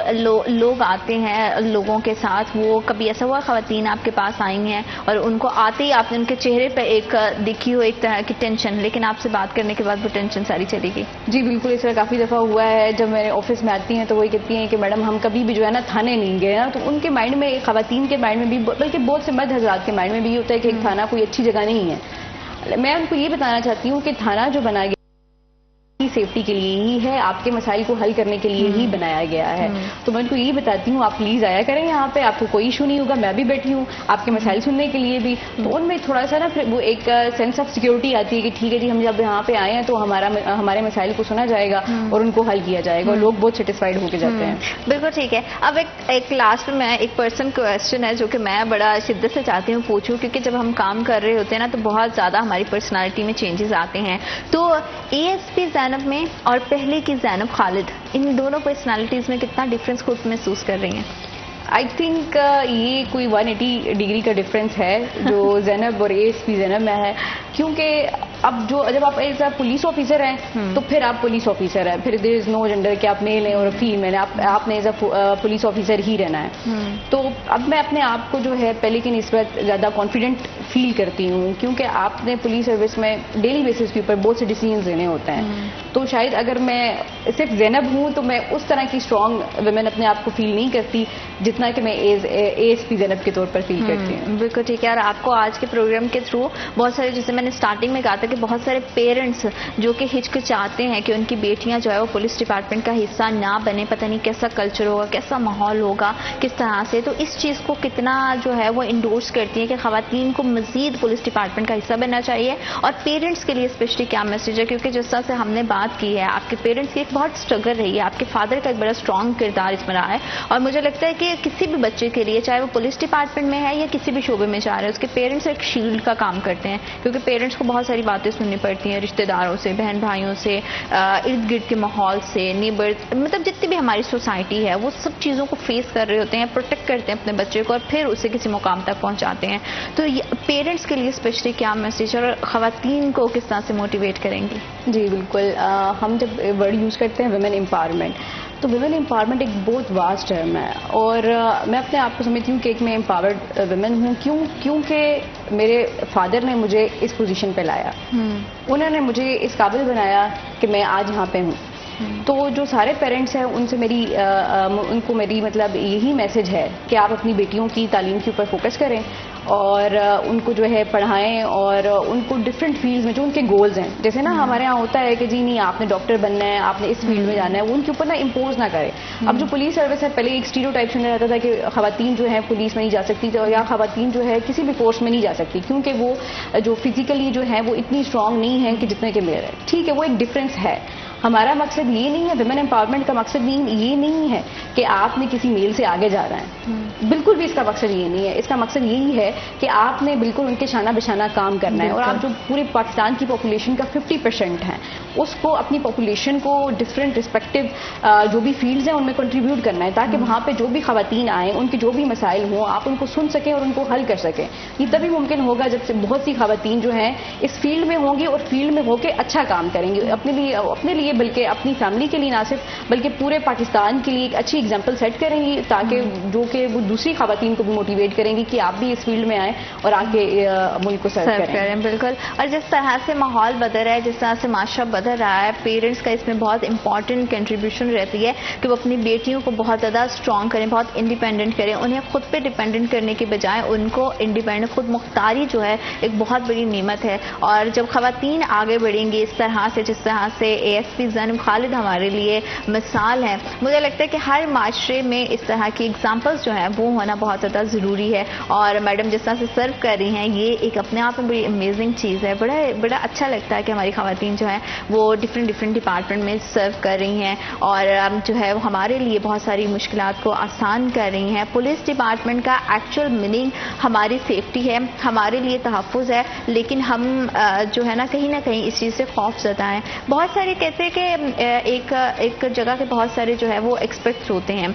لوگ آتے ہیں لوگوں کے ساتھ, وہ کبھی ایسا ہوا خواتین آپ کے پاس آئی ہیں اور ان کو آتے ہی آپ نے ان کے چہرے پہ ایک دکھی ہو ایک طرح کی ٹینشن, لیکن آپ سے بات کرنے کے بعد وہ ٹینشن ساری چلی گئی؟ جی بالکل, اس طرح کافی دفعہ ہوا ہے. جب میرے آفس میں آتی ہیں تو وہی کہتی ہیں کہ میڈم ہم کبھی بھی جو ہے نا تھانے نہیں گئے نا, تو ان کے مائنڈ میں, خواتین کے مائنڈ میں بھی, بلکہ بہت سے مرد حضرات کے مائنڈ میں بھی یہ ہوتا ہے کہ ایک تھانہ کوئی اچھی جگہ نہیں ہے. میں ان کو یہ بتانا چاہتی ہوں کہ تھانہ جو بنایا گیا سیفٹی کے لیے ہی ہے, آپ کے مسائل کو حل کرنے کے لیے ہی بنایا گیا ہے. تو میں ان کو یہی بتاتی ہوں آپ پلیز آیا کریں یہاں پہ, آپ کو کوئی ایشو نہیں ہوگا, میں بھی بیٹھی ہوں آپ کے مسائل سننے کے لیے بھی. تو ان میں تھوڑا سا نا وہ ایک سینس آف سیکورٹی آتی ہے کہ ٹھیک ہے جی, ہم جب یہاں پہ آئے ہیں تو ہمارے مسائل کو سنا جائے گا اور ان کو حل کیا جائے گا, اور لوگ بہت سیٹسفائڈ ہو کے جاتے ہیں. بالکل ٹھیک ہے. اب ایک لاسٹ میں ایک پرسن کوشچن ہے جو کہ میں بڑا شدت سے چاہتی ہوں پوچھوں, کیونکہ جب ہم کام کر رہے ہوتے ہیں نا تو بہت زیادہ ہماری پرسنالٹی میں چینجز آتے ہیں. تو اے ایس پی زینب میں اور پہلے کی زینب خالد, ان دونوں پرسنالٹیز میں کتنا ڈفرینس خود محسوس کر رہی ہیں؟ آئی تھنک یہ کوئی 180 ڈگری کا ڈفرینس ہے جو زینب اور اے ایس پی زینب میں ہے, کیونکہ اب جب آپ ایز اے پولیس آفیسر ہیں تو پھر آپ پولیس آفیسر ہیں, پھر دیر از نو جینڈر کہ آپ میل ہیں اور فیمیل ہیں, آپ نے ایز اے پولیس آفیسر ہی رہنا ہے. تو اب میں اپنے آپ کو جو ہے پہلے کی نسبت زیادہ کانفیڈنٹ فیل کرتی ہوں, کیونکہ آپ نے پولیس سروس میں ڈیلی بیسس کے اوپر بہت سے ڈیسیژنز لینے ہوتے ہیں. تو شاید اگر میں صرف زینب ہوں تو میں اس طرح کی اسٹرانگ ویمن اپنے آپ کو فیل نہیں کرتی جتنا کہ میں اے ایس پی زینب کے طور پر فیل کرتی ہوں. بالکل ٹھیک ہے. اور آپ کو آج کے پروگرام کے تھرو بہت سارے, جیسے میں نے اسٹارٹنگ میں کہا تھا کہ بہت سارے پیرنٹس جو کہ ہچکچاتے ہیں کہ ان کی بیٹیاں جو ہے وہ پولیس ڈپارٹمنٹ کا حصہ نہ بنے, پتہ نہیں کیسا کلچر ہوگا, کیسا ماحول ہوگا, کس طرح سے, تو اس چیز کو کتنا جو ہے وہ انڈورس کرتی ہیں کہ خواتین کو مزید پولیس ڈپارٹمنٹ کا حصہ بننا چاہیے. اور پیرنٹس کے لیے اسپیشلی کیا میسج ہے, کیونکہ جس طرح سے ہم نے بات کی ہے آپ کے پیرنٹس کی ایک بہت اسٹرگل رہی ہے, آپ کے فادر کا ایک بڑا اسٹرانگ کردار اس میں رہا ہے, اور مجھے لگتا ہے کہ کسی بھی بچے کے لیے چاہے وہ پولیس ڈپارٹمنٹ میں ہے یا کسی بھی شعبے میں جا رہے ہیں, اس کے پیرنٹس ایک شیلڈ کا کام کرتے ہیں, کیونکہ پیرنٹس کو بہت ساری باتیں سننی پڑتی ہیں رشتہ داروں سے, بہن بھائیوں سے, ارد گرد کے ماحول سے, نیبرز, مطلب جتنی بھی ہماری سوسائٹی ہے وہ سب چیزوں کو فیس کر رہے ہوتے ہیں, پروٹیکٹ کرتے ہیں اپنے بچے کو اور پھر اسے کسی مقام تک پہنچاتے ہیں. تو پیرنٹس کے لیے اسپیشلی کیا میسج اور خواتین کو کس طرح سے موٹیویٹ کریں گی؟ جی بالکل, ہم جب ورڈ یوز کرتے ہیں ویمن امپاورمنٹ, تو ویمن امپاورمنٹ ایک بہت واسٹ ٹرم ہے, اور میں اپنے آپ کو سمجھتی ہوں کہ ایک میں امپاورڈ ویمن ہوں. کیونکہ میرے فادر نے مجھے اس پوزیشن پہ لایا, انہوں نے مجھے اس قابل بنایا کہ میں آج یہاں پہ ہوں. تو جو سارے پیرنٹس ہیں ان سے ان کو میری مطلب یہی میسج ہے کہ آپ اپنی بیٹیوں کی تعلیم کے اوپر فوکس کریں اور ان کو جو ہے پڑھائیں اور ان کو ڈفرینٹ فیلڈز میں جو ان کے گولز ہیں، جیسے نا ہمارے یہاں ہوتا ہے کہ جی نہیں آپ نے ڈاکٹر بننا ہے، آپ نے اس فیلڈ میں جانا ہے، وہ ان کے اوپر نا امپوز نہ کرے. اب جو پولیس سروس ہے، پہلے ایک اسٹیریوٹائپ سنا رہتا تھا کہ خواتین جو ہے پولیس میں نہیں جا سکتی یا خواتین جو ہے کسی بھی فورس میں نہیں جا سکتی کیونکہ وہ جو فزیکلی جو ہے وہ اتنی اسٹرانگ نہیں ہے کہ جتنے کے میل ہے. ٹھیک ہے، وہ ایک ڈفرینس ہے. ہمارا مقصد یہ نہیں ہے، ویمن امپاورمنٹ کا مقصد یہ نہیں ہے کہ آپ نے کسی میل سے آگے جا رہا ہے، بالکل بھی اس کا مقصد یہ نہیں ہے. اس کا مقصد یہی ہے کہ آپ نے بالکل ان کے شانہ بشانہ کام کرنا ہے. اور آپ جو پورے پاکستان کی پاپولیشن کا 50% ہے اس کو اپنی پاپولیشن کو ڈفرینٹ رسپیکٹو جو بھی فیلڈز ہیں ان میں کنٹریبیوٹ کرنا ہے تاکہ وہاں پہ جو بھی خواتین آئیں ان کے جو بھی مسائل ہوں آپ ان کو سن سکیں اور ان کو حل کر سکیں. یہ تبھی ممکن ہوگا جب سے بہت سی خواتین جو ہیں اس فیلڈ میں ہوں گی اور فیلڈ میں ہو کے اچھا کام کریں گی اپنے لیے بلکہ اپنی فیملی کے لیے نہ صرف بلکہ پورے پاکستان کے لیے ایک اچھی اگزامپل سیٹ کریں گی تاکہ جو کہ وہ دوسری خواتین کو بھی موٹیویٹ کریں گی کہ آپ بھی اس فیلڈ میں آئیں اور آگے ملک کو سرو کریں. بالکل. اور جس طرح سے ماحول بدل رہا ہے، جس طرح سے معاشرہ بدل رہا ہے، پیرنٹس کا اس میں بہت امپورٹنٹ کنٹریبیوشن رہتی ہے کہ وہ اپنی بیٹیوں کو بہت زیادہ اسٹرانگ کریں، بہت انڈیپینڈنٹ کریں. انہیں خود پہ ڈیپینڈنٹ کرنے کے بجائے ان کو انڈیپینڈنٹ خود مختاری جو ہے ایک بہت بڑی نعمت ہے. اور جب خواتین آگے بڑھیں گی اس طرح سے جس طرح سے ASP زینب خالد ہمارے لیے مثال ہے، مجھے لگتا ہے کہ ہر معاشرے میں اس طرح کی ایگزامپلس جو ہیں وہ ہونا بہت زیادہ ضروری ہے. اور میڈم جس طرح سے سرو کر رہی ہیں یہ ایک اپنے آپ میں بڑی امیزنگ چیز ہے. بڑا اچھا لگتا ہے کہ ہماری خواتین جو ہیں وہ ڈفرینٹ ڈپارٹمنٹ میں سرو کر رہی ہیں اور جو ہے وہ ہمارے لیے بہت ساری مشکلات کو آسان کر رہی ہیں. پولیس ڈپارٹمنٹ کا ایکچوئل میننگ ہماری سیفٹی ہے، ہمارے لیے تحفظ ہے، لیکن ہم جو ہے نا کہیں اس چیز سے خوف زدہ ہیں. بہت سارے کہتے ہیں کہ ایک جگہ کے بہت سارے جو ہے وہ ایکسپیکٹس ہوتے ہیں،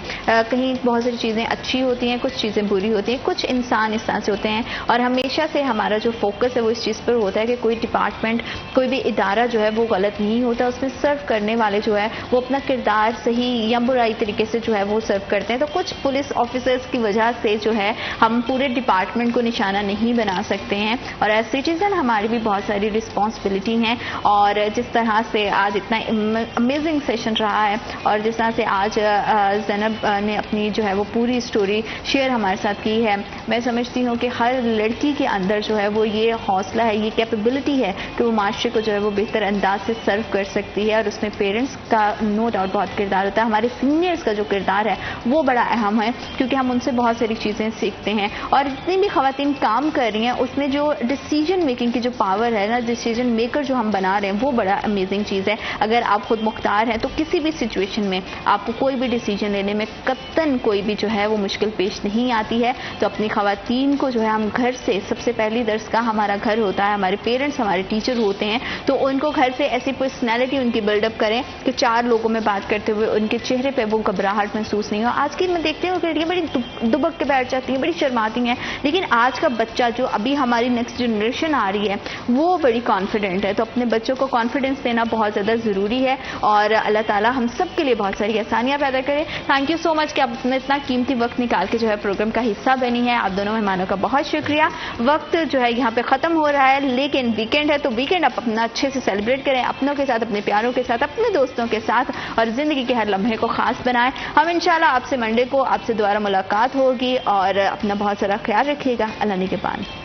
کہیں بہت ساری چیزیں اچھی ہوتی ہیں، کچھ چیزیں بری ہوتی ہیں، کچھ انسان اس طرح سے ہوتے ہیں. اور ہمیشہ سے ہمارا جو فوکس ہے وہ اس چیز پر ہوتا ہے کہ کوئی ڈپارٹمنٹ کوئی بھی ادارہ جو ہے وہ غلط نہیں ہوتا، اس میں سرو کرنے والے جو ہے وہ اپنا کردار صحیح یا برائی طریقے سے جو ہے وہ سرو کرتے ہیں. تو کچھ پولیس آفیسرز کی وجہ سے جو ہے ہم پورے ڈپارٹمنٹ کو نشانہ نہیں بنا سکتے ہیں اور ایز سٹیزن ہماری بھی بہت ساری رسپانسبلٹی ہیں. اور جس طرح سے آج اتنا امیزنگ سیشن رہا ہے اور جس طرح سے آج زینب نے اپنی جو ہے وہ پوری اسٹوری شیئر ہمارے ساتھ کی ہے، میں سمجھتی ہوں کہ ہر لڑکی کے اندر جو ہے وہ یہ حوصلہ ہے، یہ کیپیبلٹی ہے کہ وہ معاشرے کو جو ہے وہ بہتر انداز سے سرو کر سکتی ہے. اور اس میں پیرنٹس کا نو ڈاؤٹ بہت کردار ہوتا ہے، ہمارے سینئرز کا جو کردار ہے وہ بڑا اہم ہے کیونکہ ہم ان سے بہت ساری چیزیں سیکھتے ہیں. اور جتنی بھی خواتین کام کر رہی ہیں اس میں جو ڈیسیجن میکنگ کی جو پاور ہے نا، ڈیسیجن میکر جو ہم بنا رہے ہیں وہ بڑا امیزنگ چیز ہے. اگر آپ خود مختار ہیں تو کسی بھی سچویشن میں آپ کو کوئی بھی ڈیسیجن لینے میں قطعاً کوئی بھی جو ہے وہ مشکل پیش نہیں آتی ہے. تو اپنی خواتین کو جو ہے ہم گھر سے سب سے پہلی درس کا ہمارا گھر ہوتا ہے، ہمارے پیرنٹس ہمارے ٹیچر ہوتے ہیں، تو ان کو گھر سے ایسی پرسنالٹی ان کی بلڈ اپ کریں کہ چار لوگوں میں بات کرتے ہوئے ان کے چہرے پہ وہ گھبراہٹ محسوس نہیں ہو. آج کی میں دیکھتی ہوں کہ لڑکیاں بڑی دبک کے بیٹھ جاتی ہیں، بڑی شرماتی ہیں، لیکن آج کا بچہ جو ابھی ہماری نیکسٹ جنریشن آ رہی ہے وہ بڑی کانفیڈنٹ ہے. تو اپنے بچوں کو کانفیڈنس دینا بہت زیادہ ضروری ہے اور اللہ تعالیٰ ہم سب کے لیے بہت ساری آسانیاں پیدا کرے. تھینک یو سو مچ کہ آپ نے اتنا قیمتی وقت نکال کے جو ہے پروگرام کا حصہ بنی ہے. آپ دونوں مہمانوں کا بہت شکریہ. وقت جو ہے یہاں پہ ختم ہو رہا ہے لیکن ویکینڈ ہے تو ویکینڈ آپ اپنا اچھے سے سیلیبریٹ کریں، اپنوں کے ساتھ، اپنے پیاروں کے ساتھ، اپنے دوستوں کے ساتھ اور زندگی کے ہر لمحے کو خاص بنائیں. ہم انشاءاللہ آپ سے منڈے کو آپ سے دوبارہ ملاقات ہوگی اور اپنا بہت سارا خیال رکھیے گا. اللہ نگہبان.